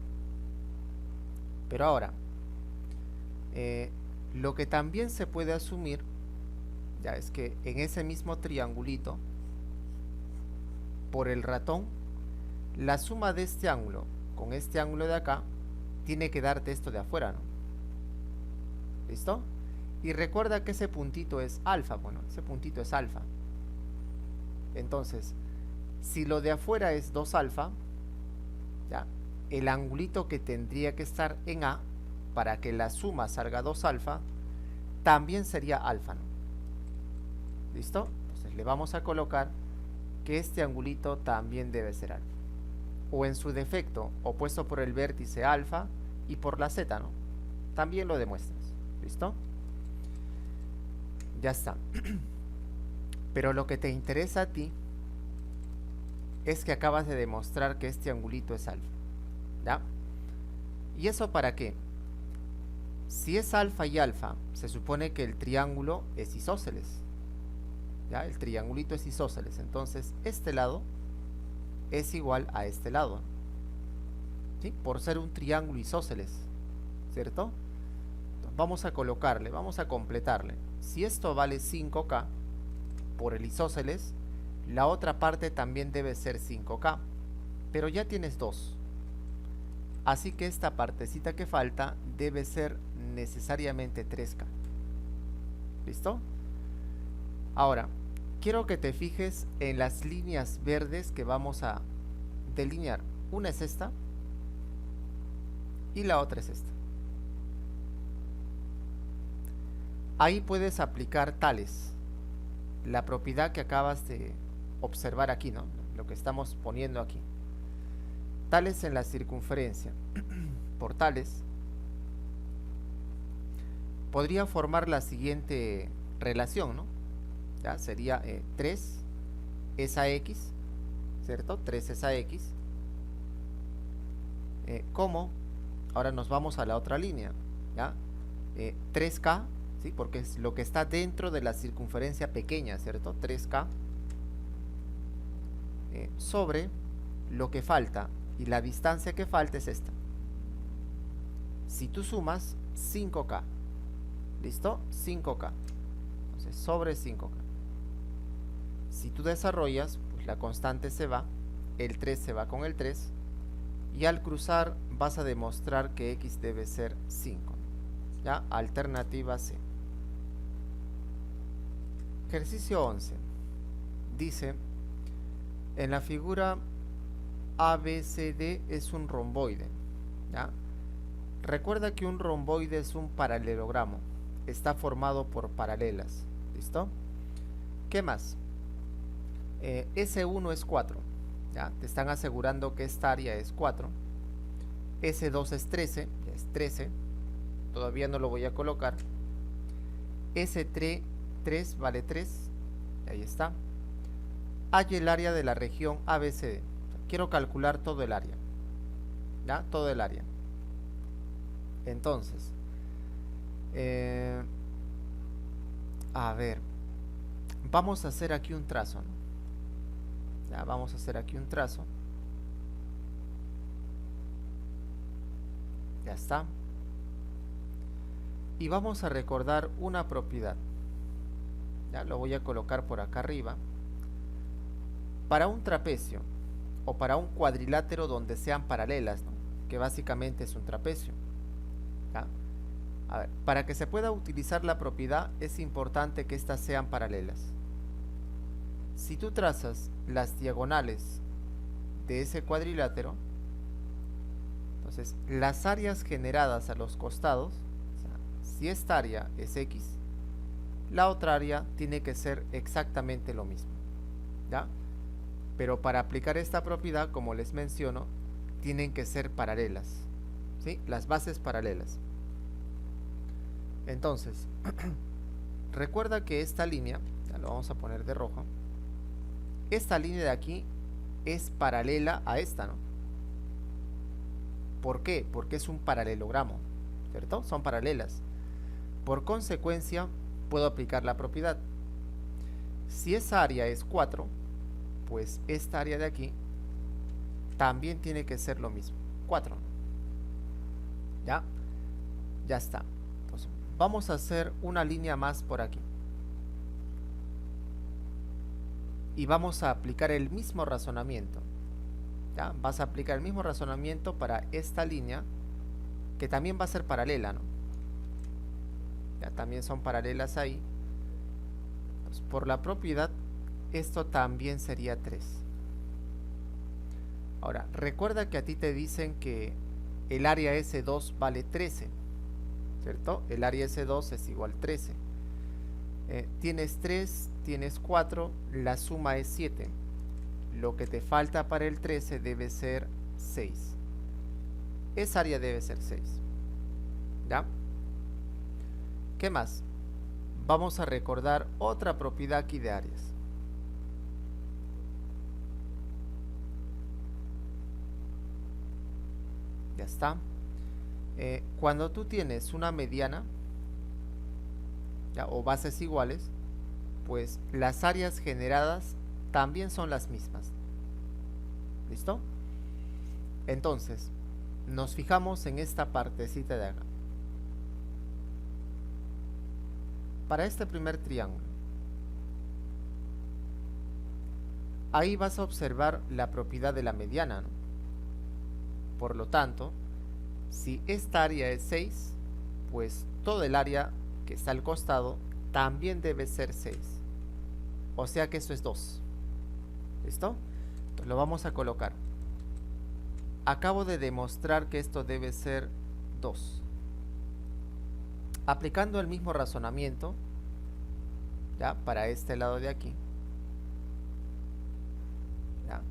Pero ahora, lo que también se puede asumir, ya es que en ese mismo triangulito, por el ratón, la suma de este ángulo con este ángulo de acá tiene que darte esto de afuera, ¿no? ¿Listo? Y recuerda que ese puntito es alfa. Bueno, ese puntito es alfa. Entonces, si lo de afuera es 2 alfa, ¿ya? El angulito que tendría que estar en A para que la suma salga 2 alfa también sería alfa, ¿no? ¿Listo? Entonces le vamos a colocar que este angulito también debe ser alfa. O en su defecto, opuesto por el vértice alfa y por la z, ¿no? También lo demuestras. ¿Listo? Ya está. Pero lo que te interesa a ti es que acabas de demostrar que este angulito es alfa. ¿Ya? ¿Y eso para qué? Si es alfa y alfa, se supone que el triángulo es isósceles. ¿Ya? El triangulito es isósceles. Entonces, este lado es igual a este lado. ¿Sí? Por ser un triángulo isósceles. ¿Cierto? Entonces, vamos a colocarle, vamos a completarle. Si esto vale 5K por el isósceles, la otra parte también debe ser 5K. Pero ya tienes 2. Así que esta partecita que falta debe ser necesariamente 3K. ¿Listo? Ahora, quiero que te fijes en las líneas verdes que vamos a delinear. Una es esta y la otra es esta. Ahí puedes aplicar tales. La propiedad que acabas de observar aquí, ¿no? Lo que estamos poniendo aquí. Tales en la circunferencia. Por tales, podría formar la siguiente relación, ¿no? ¿Ya? Sería 3 es a x, ¿cierto? 3 es a x. Como, ahora nos vamos a la otra línea, ¿ya? 3K, ¿sí? Porque es lo que está dentro de la circunferencia pequeña, ¿cierto? 3K sobre lo que falta. Y la distancia que falta es esta. Si tú sumas 5K, ¿listo? 5K. Entonces, sobre 5K. Si tú desarrollas, pues la constante se va, el 3 se va con el 3, y al cruzar vas a demostrar que x debe ser 5. ¿Ya? Alternativa C. Ejercicio 11. Dice, en la figura ABCD es un romboide. ¿Ya? Recuerda que un romboide es un paralelogramo. Está formado por paralelas. ¿Listo? ¿Qué más? S1 es 4. ¿Ya? Te están asegurando que esta área es 4. S2 es 13. Ya es 13. Todavía no lo voy a colocar. S3 vale 3. Ahí está. Hay el área de la región ABCD. Quiero calcular todo el área. ¿Ya? Todo el área. Entonces, a ver, vamos a hacer aquí un trazo, ¿no? Ya, vamos a hacer aquí un trazo. Ya está. Y vamos a recordar una propiedad. Ya lo voy a colocar por acá arriba. Para un trapecio o para un cuadrilátero donde sean paralelas, ¿no? Que básicamente es un trapecio. ¿Ya? A ver, para que se pueda utilizar la propiedad es importante que éstas sean paralelas. Si tú trazas las diagonales de ese cuadrilátero, entonces las áreas generadas a los costados, o sea, si esta área es X, la otra área tiene que ser exactamente lo mismo. ¿Ya? Pero para aplicar esta propiedad, como les menciono, tienen que ser paralelas. ¿Sí? Las bases paralelas. Entonces, recuerda que esta línea, ya lo vamos a poner de rojo, esta línea de aquí es paralela a esta, ¿no? ¿Por qué? Porque es un paralelogramo, ¿cierto? Son paralelas. Por consecuencia, puedo aplicar la propiedad. Si esa área es 4, pues esta área de aquí también tiene que ser lo mismo, 4. ¿Ya? Ya está. Entonces, vamos a hacer una línea más por aquí. Y vamos a aplicar el mismo razonamiento. ¿Ya? Vas a aplicar el mismo razonamiento para esta línea, que también va a ser paralela, ¿no? Ya también son paralelas ahí. Entonces, por la propiedad, esto también sería 3. Ahora, recuerda que a ti te dicen que el área S2 vale 13, ¿cierto? El área S2 es igual a 13. Tienes 3, tienes 4, la suma es 7. Lo que te falta para el 13 debe ser 6. Esa área debe ser 6. ¿Ya? ¿Qué más? Vamos a recordar otra propiedad aquí de áreas. Ya está. Cuando tú tienes una mediana, ¿ya? O bases iguales, pues las áreas generadas también son las mismas. ¿Listo? Entonces, nos fijamos en esta partecita de acá. Para este primer triángulo, ahí vas a observar la propiedad de la mediana, ¿no? Por lo tanto, si esta área es 6, pues todo el área que está al costado también debe ser 6. O sea que esto es 2. ¿Listo? Entonces lo vamos a colocar. Acabo de demostrar que esto debe ser 2. Aplicando el mismo razonamiento, ¿ya? Para este lado de aquí, ¿ya?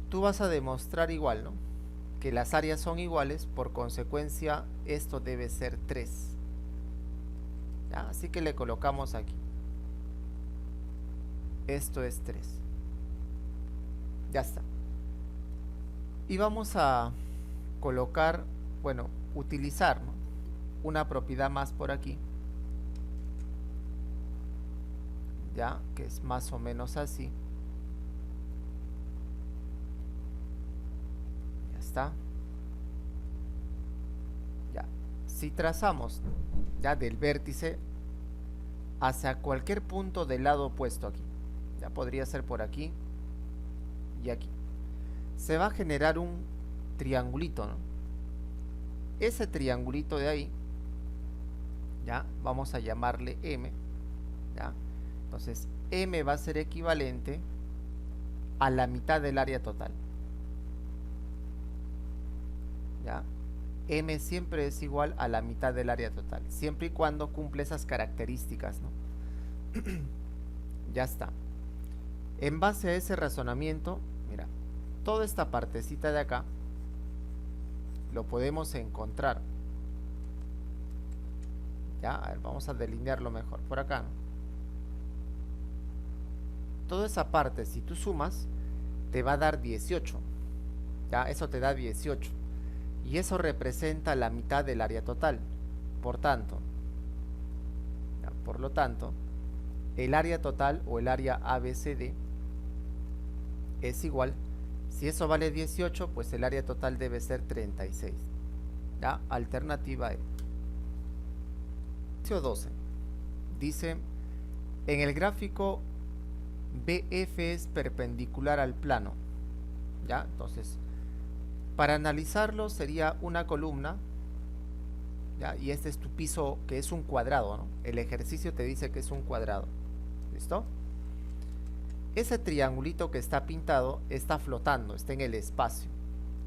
Tú vas a demostrar igual, ¿no? Que las áreas son iguales, por consecuencia esto debe ser 3. ¿Ya? Así que le colocamos aquí. Esto es 3. Ya está. Y vamos a colocar, bueno, utilizar, ¿no? Una propiedad más por aquí. Ya, que es más o menos así. Ya está. Ya. Si trazamos ya del vértice hacia cualquier punto del lado opuesto aquí, ya podría ser por aquí y aquí, se va a generar un triangulito, ¿no? Ese triangulito de ahí, ya vamos a llamarle M, ¿ya? Entonces M va a ser equivalente a la mitad del área total, ¿ya? M siempre es igual a la mitad del área total, siempre y cuando cumple esas características, ¿no? Ya está. En base a ese razonamiento, mira, toda esta partecita de acá lo podemos encontrar. Ya, a ver, vamos a delinearlo mejor por acá, ¿no? Toda esa parte, si tú sumas, te va a dar 18. Ya, eso te da 18. Y eso representa la mitad del área total. Por tanto, ya, por lo tanto, el área total o el área ABCD es igual. Si eso vale 18, pues el área total debe ser 36. ¿Ya? Alternativa E. Ejercicio 12. Dice, en el gráfico BF es perpendicular al plano. ¿Ya? Entonces, para analizarlo sería una columna. ¿Ya? Y este es tu piso, que es un cuadrado, ¿no? El ejercicio te dice que es un cuadrado. ¿Listo? Ese triangulito que está pintado está flotando, está en el espacio.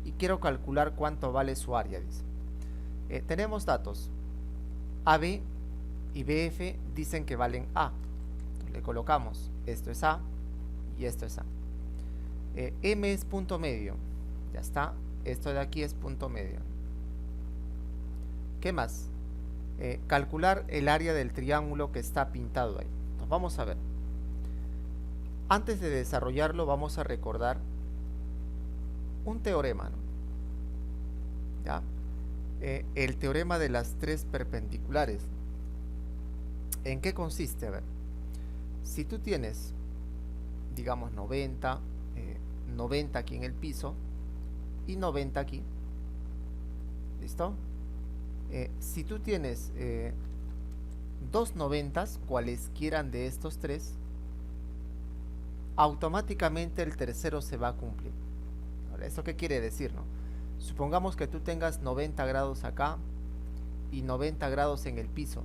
Y quiero calcular cuánto vale su área, dice. Tenemos datos. AB y BF dicen que valen A. Le colocamos, esto es A y esto es A. M es punto medio. Ya está, esto de aquí es punto medio. ¿Qué más? Calcular el área del triángulo que está pintado ahí. Entonces vamos a ver. Antes de desarrollarlo vamos a recordar un teorema, ¿no? ¿Ya? El teorema de las tres perpendiculares. ¿En qué consiste? A ver, si tú tienes, digamos, 90 aquí en el piso y 90 aquí, ¿listo? Si tú tienes dos 90s, cualesquiera de estos tres, automáticamente el tercero se va a cumplir. Ahora, ¿eso qué quiere decir, no? Supongamos que tú tengas 90 grados acá y 90 grados en el piso.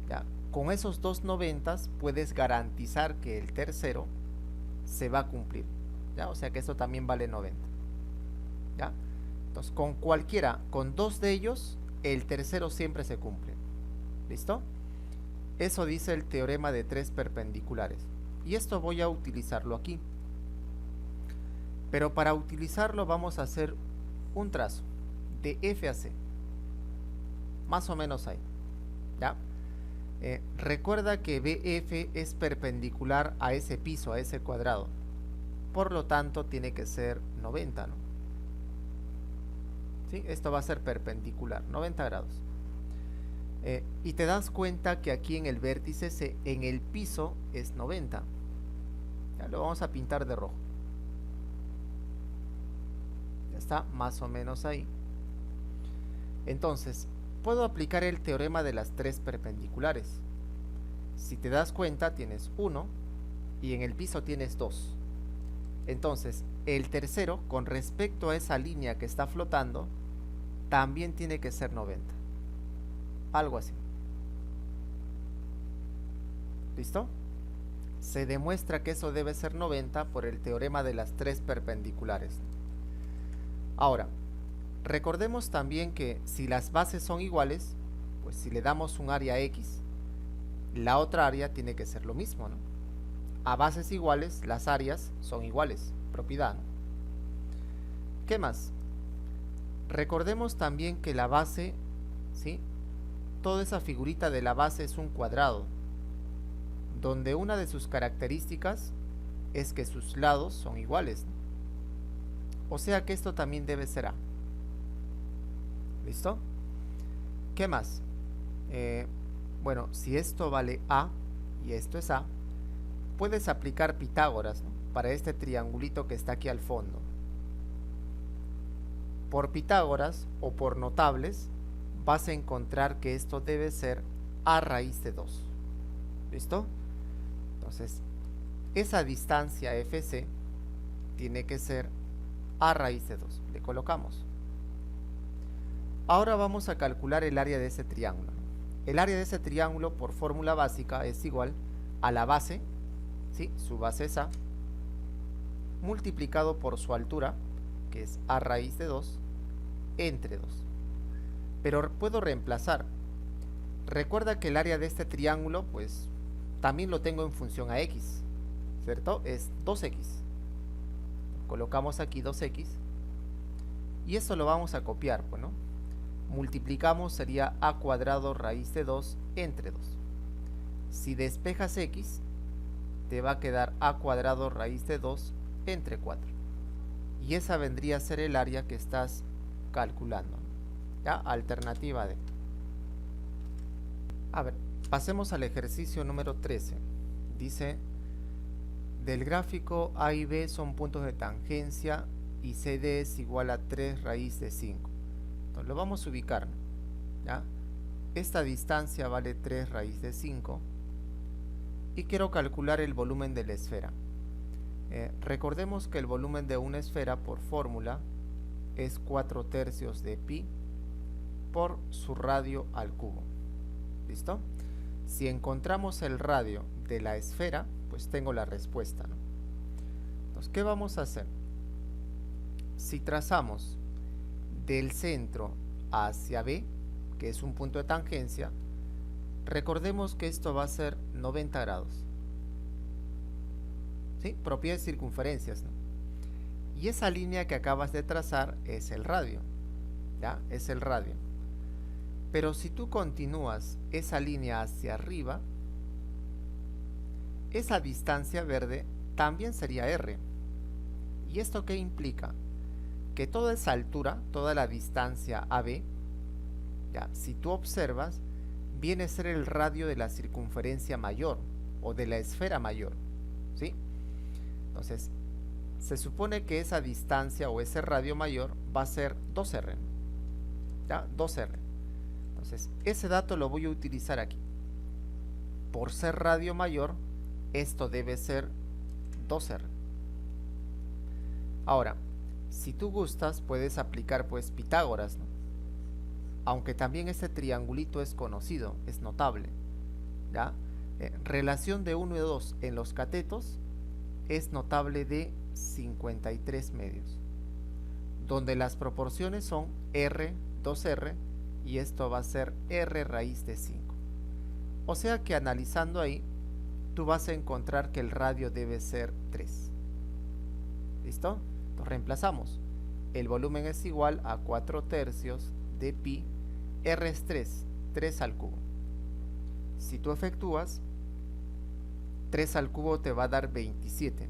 ¿Ya? Con esos dos 90s puedes garantizar que el tercero se va a cumplir. ¿Ya? O sea que esto también vale 90. ¿Ya? Entonces, con cualquiera, con dos de ellos, el tercero siempre se cumple. ¿Listo? Eso dice el teorema de tres perpendiculares. Y esto voy a utilizarlo aquí. Pero para utilizarlo vamos a hacer un trazo de F a C. Más o menos ahí. ¿Ya? Recuerda que BF es perpendicular a ese piso, a ese cuadrado. Por lo tanto, tiene que ser 90, ¿no? ¿Sí? Esto va a ser perpendicular, 90 grados. Y te das cuenta que aquí en el vértice C, en el piso, es 90. Ya lo vamos a pintar de rojo. Ya está, más o menos ahí. Entonces, puedo aplicar el teorema de las tres perpendiculares. Si te das cuenta, tienes 1 y en el piso tienes 2. Entonces, el tercero, con respecto a esa línea que está flotando, también tiene que ser 90. Algo así. ¿Listo? Se demuestra que eso debe ser 90 por el teorema de las tres perpendiculares. Ahora, recordemos también que si las bases son iguales, pues si le damos un área X, la otra área tiene que ser lo mismo, ¿no? A bases iguales, las áreas son iguales, propiedad, ¿no? ¿Qué más? Recordemos también que la base, ¿sí? Toda esa figurita de la base es un cuadrado, donde una de sus características es que sus lados son iguales, ¿no? O sea que esto también debe ser A. ¿Listo? ¿Qué más? Bueno, si esto vale A y esto es A, puedes aplicar Pitágoras, ¿no? Para este triangulito que está aquí al fondo. Por Pitágoras o por notables vas a encontrar que esto debe ser A raíz de 2. ¿Listo? Entonces, esa distancia FC tiene que ser A raíz de 2. Le colocamos. Ahora vamos a calcular el área de ese triángulo. El área de ese triángulo por fórmula básica es igual a la base, ¿sí? Su base es A, multiplicado por su altura, que es A raíz de 2, entre 2. pero puedo reemplazar. Recuerda que el área de este triángulo, pues, también lo tengo en función a x, ¿cierto? Es 2x. Colocamos aquí 2x. Y eso lo vamos a copiar, pues, ¿no? Multiplicamos, sería a cuadrado raíz de 2 entre 2. Si despejas x, te va a quedar a cuadrado raíz de 2 entre 4. Y esa vendría a ser el área que estás calculando. ¿Ya? Alternativa D. A ver, pasemos al ejercicio número 13. Dice, del gráfico A y B son puntos de tangencia y CD es igual a 3 raíz de 5. Entonces lo vamos a ubicar, ¿ya? Esta distancia vale 3 raíz de 5 y quiero calcular el volumen de la esfera. Recordemos que el volumen de una esfera por fórmula es 4/3 de pi por su radio al cubo. ¿Listo? Si encontramos el radio de la esfera, pues tengo la respuesta, ¿no? Entonces, ¿qué vamos a hacer? Si trazamos del centro hacia B, que es un punto de tangencia, recordemos que esto va a ser 90 grados. ¿Sí? Propiedades de circunferencias, ¿no? Y esa línea que acabas de trazar es el radio. ¿Ya? Es el radio. Pero si tú continúas esa línea hacia arriba, esa distancia verde también sería R. ¿Y esto qué implica? Que toda esa altura, toda la distancia AB, ¿ya? Si tú observas, viene a ser el radio de la circunferencia mayor o de la esfera mayor, ¿sí? Entonces, se supone que esa distancia o ese radio mayor va a ser 2R, ¿ya? 2R. Entonces, ese dato lo voy a utilizar aquí. Por ser radio mayor, esto debe ser 2R. Ahora, si tú gustas, puedes aplicar pues Pitágoras, ¿no? Aunque también este triangulito es conocido, es notable, ¿ya? Relación de 1 y 2 en los catetos es notable de 53 medios, donde las proporciones son R, 2R, y esto va a ser R raíz de 5. O sea que analizando ahí, tú vas a encontrar que el radio debe ser 3. ¿Listo? Entonces reemplazamos. El volumen es igual a 4/3 de pi. R es 3, 3 al cubo. Si tú efectúas, 3 al cubo te va a dar 27.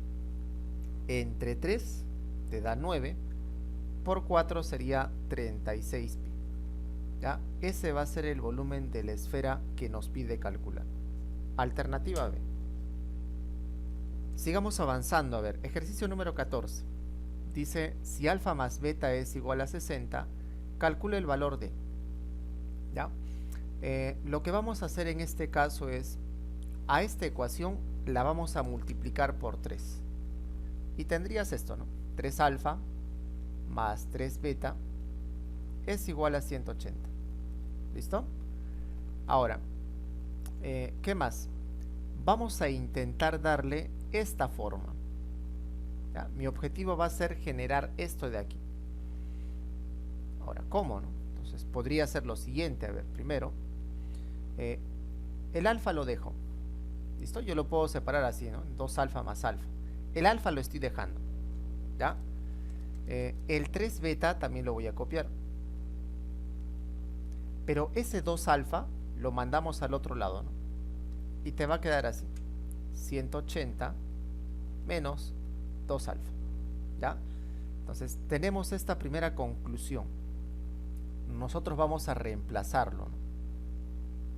Entre 3 te da 9. Por 4 sería 36 pi. ¿Ya? Ese va a ser el volumen de la esfera que nos pide calcular. Alternativa B. Sigamos avanzando. A ver, ejercicio número 14. Dice, si alfa más beta es igual a 60, calcula el valor de. ¿Ya? Lo que vamos a hacer en este caso es, a esta ecuación la vamos a multiplicar por 3. Y tendrías esto, ¿no? 3 alfa más 3 beta es igual a 180. ¿Listo? Ahora, ¿qué más? Vamos a intentar darle esta forma. ¿Ya? Mi objetivo va a ser generar esto de aquí. Ahora, ¿cómo, no? Entonces, podría ser lo siguiente. A ver, primero, el alfa lo dejo. ¿Listo? Yo lo puedo separar así, ¿no? 2 alfa más alfa. El alfa lo estoy dejando. ¿Ya? El 3 beta también lo voy a copiar. Pero ese 2 alfa lo mandamos al otro lado, ¿no? Y te va a quedar así. 180 menos 2 alfa. ¿Ya? Entonces tenemos esta primera conclusión. Nosotros vamos a reemplazarlo, ¿no?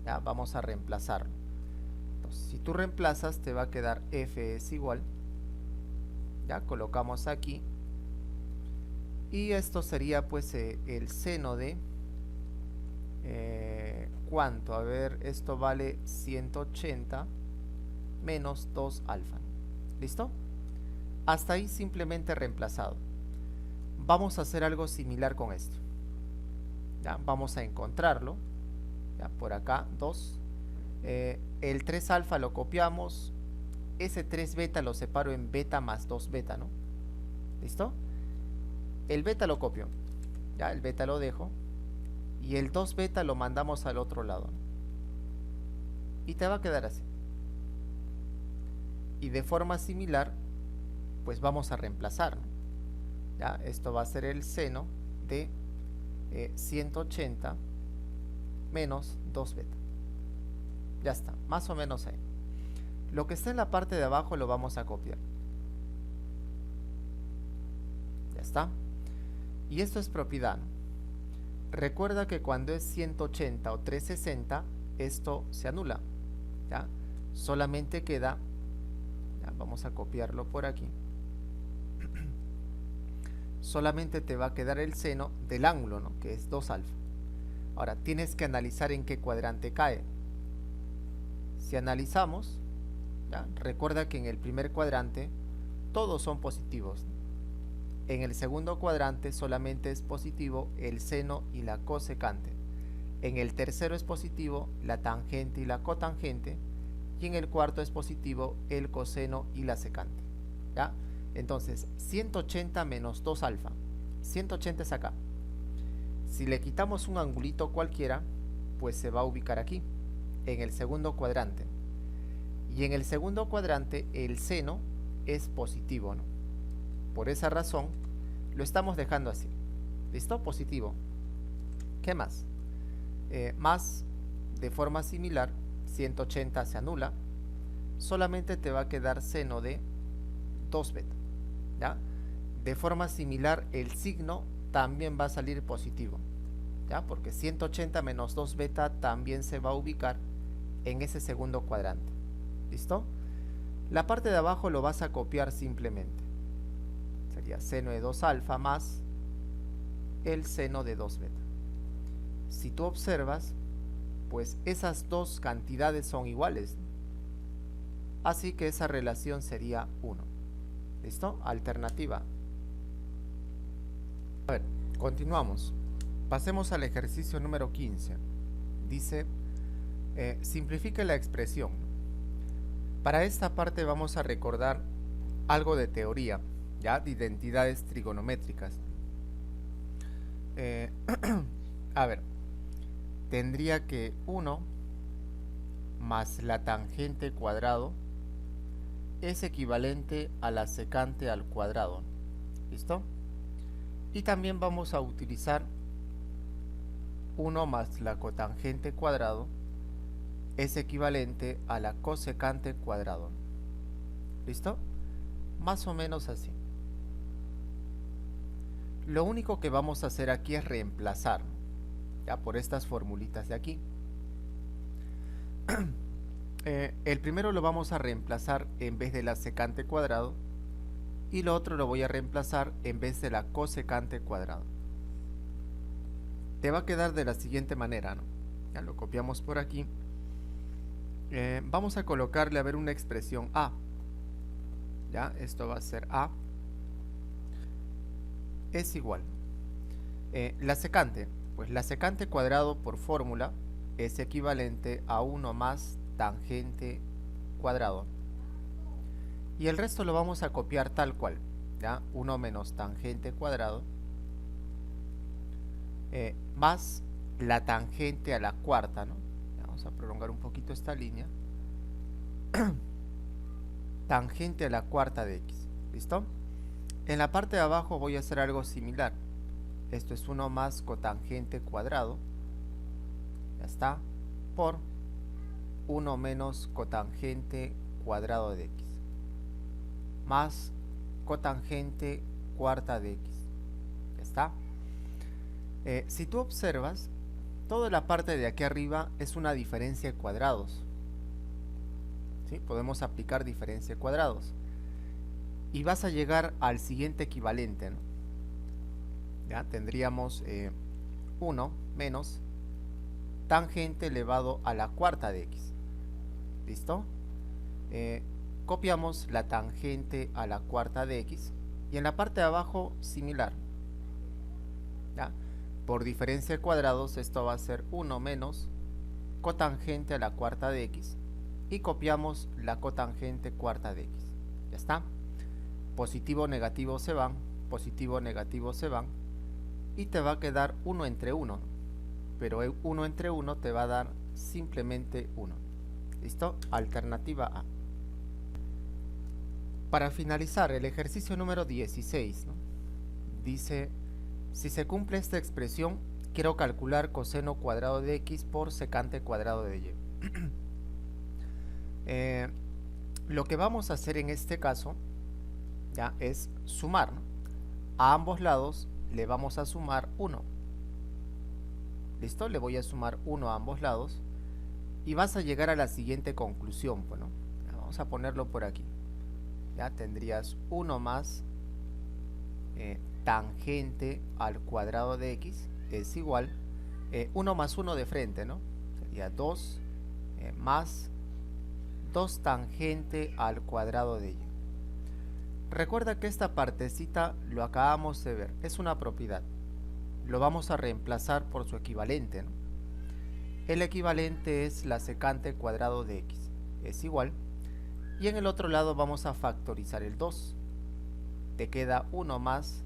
¿Ya? Vamos a reemplazarlo. Entonces, si tú reemplazas, te va a quedar F es igual. Ya colocamos aquí. Y esto sería pues el seno de... ¿cuánto? A ver, esto vale 180 menos 2 alfa. ¿Listo? Hasta ahí simplemente reemplazado. Vamos a hacer algo similar con esto. ¿Ya? Vamos a encontrarlo. ¿Ya? Por acá, 2. El 3 alfa lo copiamos. Ese 3 beta lo separo en beta más 2 beta, ¿no? ¿Listo? El beta lo copio. ¿Ya? El beta lo dejo. y el 2 beta lo mandamos al otro lado. Y te va a quedar así. Y de forma similar, pues vamos a reemplazar, ¿no? ¿Ya? Esto va a ser el seno de 180 menos 2 beta. Ya está, más o menos ahí. Lo que está en la parte de abajo lo vamos a copiar. Ya está. Y esto es propiedad, ¿no? Recuerda que cuando es 180 o 360, esto se anula. ¿Ya? Solamente queda, ya, vamos a copiarlo por aquí. Solamente te va a quedar el seno del ángulo, ¿no? Que es 2 alfa. Ahora, tienes que analizar en qué cuadrante cae. Si analizamos, ¿ya? Recuerda que en el primer cuadrante todos son positivos. En el segundo cuadrante solamente es positivo el seno y la cosecante. En el tercero es positivo la tangente y la cotangente. Y en el cuarto es positivo el coseno y la secante. ¿Ya? Entonces, 180 menos 2 alfa. 180 es acá. Si le quitamos un angulito cualquiera, pues se va a ubicar aquí, en el segundo cuadrante. Y en el segundo cuadrante el seno es positivo, ¿no? Por esa razón lo estamos dejando así. ¿Listo? Positivo. ¿Qué más? Más, de forma similar, 180 se anula. Solamente te va a quedar seno de 2 beta. ¿Ya? De forma similar el signo también va a salir positivo. ¿Ya? Porque 180 menos 2 beta también se va a ubicar en ese segundo cuadrante. ¿Listo? La parte de abajo lo vas a copiar simplemente. Sería seno de 2 alfa más el seno de 2 beta. Si tú observas, pues esas dos cantidades son iguales. Así que esa relación sería 1. ¿Listo? Alternativa. A ver, continuamos. Pasemos al ejercicio número 15. Dice, simplifique la expresión. Para esta parte vamos a recordar algo de teoría, ya, de identidades trigonométricas. A ver, tendría que 1 más la tangente cuadrado es equivalente a la secante al cuadrado. ¿Listo? Y también vamos a utilizar 1 más la cotangente cuadrado es equivalente a la cosecante cuadrado. ¿Listo? Más o menos así. Lo único que vamos a hacer aquí es reemplazar, ya, por estas formulitas de aquí. El primero lo vamos a reemplazar en vez de la secante cuadrado y lo otro lo voy a reemplazar en vez de la cosecante cuadrado. Te va a quedar de la siguiente manera, ¿no? Ya lo copiamos por aquí. Vamos a colocarle a ver una expresión a. Ya, esto va a ser a es igual. La secante, pues la secante cuadrado por fórmula es equivalente a 1 más tangente cuadrado. Y el resto lo vamos a copiar tal cual. ¿Ya? 1 menos tangente cuadrado más la tangente a la cuarta, ¿no? Vamos a prolongar un poquito esta línea. Tangente a la cuarta de x. ¿Listo? En la parte de abajo voy a hacer algo similar. Esto es 1 más cotangente cuadrado. Ya está. Por 1 menos cotangente cuadrado de x. Más cotangente cuarta de x. Ya está. Si tú observas, toda la parte de aquí arriba es una diferencia de cuadrados. ¿Sí? Podemos aplicar diferencia de cuadrados. Y vas a llegar al siguiente equivalente, ¿no? Ya tendríamos 1 menos tangente elevado a la cuarta de x. ¿Listo? Copiamos la tangente a la cuarta de x. Y en la parte de abajo, similar. ¿Ya? Por diferencia de cuadrados, esto va a ser 1 menos cotangente a la cuarta de x. Y copiamos la cotangente cuarta de x. Ya está. Positivo, negativo se van. Positivo, negativo se van. Y te va a quedar 1 entre 1. pero 1 entre 1 te va a dar simplemente 1. ¿Listo? Alternativa A. Para finalizar, el ejercicio número 16, ¿no? Dice, si se cumple esta expresión, quiero calcular coseno cuadrado de x por secante cuadrado de y. Lo que vamos a hacer en este caso ya es sumar, ¿no? A ambos lados le vamos a sumar 1. ¿Listo? Le voy a sumar 1 a ambos lados y vas a llegar a la siguiente conclusión, pues, ¿no? Vamos a ponerlo por aquí. Ya tendrías 1 más tangente al cuadrado de x es igual 1 más 1 de frente, ¿no? Sería 2 más 2 tangente al cuadrado de y. Recuerda que esta partecita lo acabamos de ver, es una propiedad. Lo vamos a reemplazar por su equivalente, ¿no? El equivalente es la secante cuadrado de x, es igual. Y en el otro lado vamos a factorizar el 2. Te queda 1 más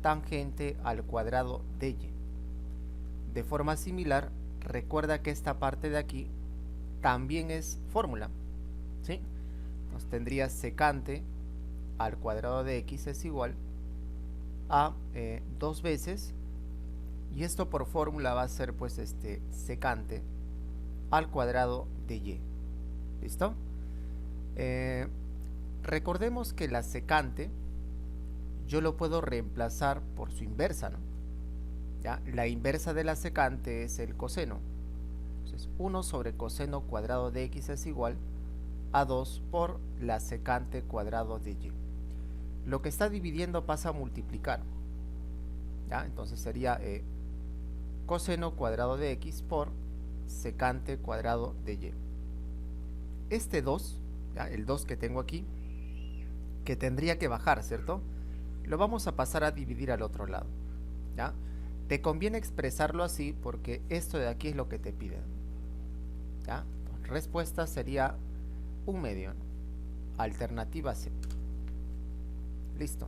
tangente al cuadrado de y. De forma similar, recuerda que esta parte de aquí también es fórmula, ¿sí? Entonces tendrías secante al cuadrado de x es igual a 2 veces, y esto por fórmula va a ser pues secante al cuadrado de y. ¿Listo? Recordemos que la secante yo lo puedo reemplazar por su inversa, ¿no? ¿Ya? La inversa de la secante es el coseno. Entonces 1 sobre coseno cuadrado de x es igual a 2 por la secante cuadrado de y. Lo que está dividiendo pasa a multiplicar, ¿ya? Entonces sería coseno cuadrado de x por secante cuadrado de y. Este 2, ¿ya? El 2 que tengo aquí, que tendría que bajar, ¿cierto? Lo vamos a pasar a dividir al otro lado, ¿ya? Te conviene expresarlo así porque esto de aquí es lo que te piden, ¿ya? Entonces, respuesta sería 1/2, ¿no? Alternativa C. Listo.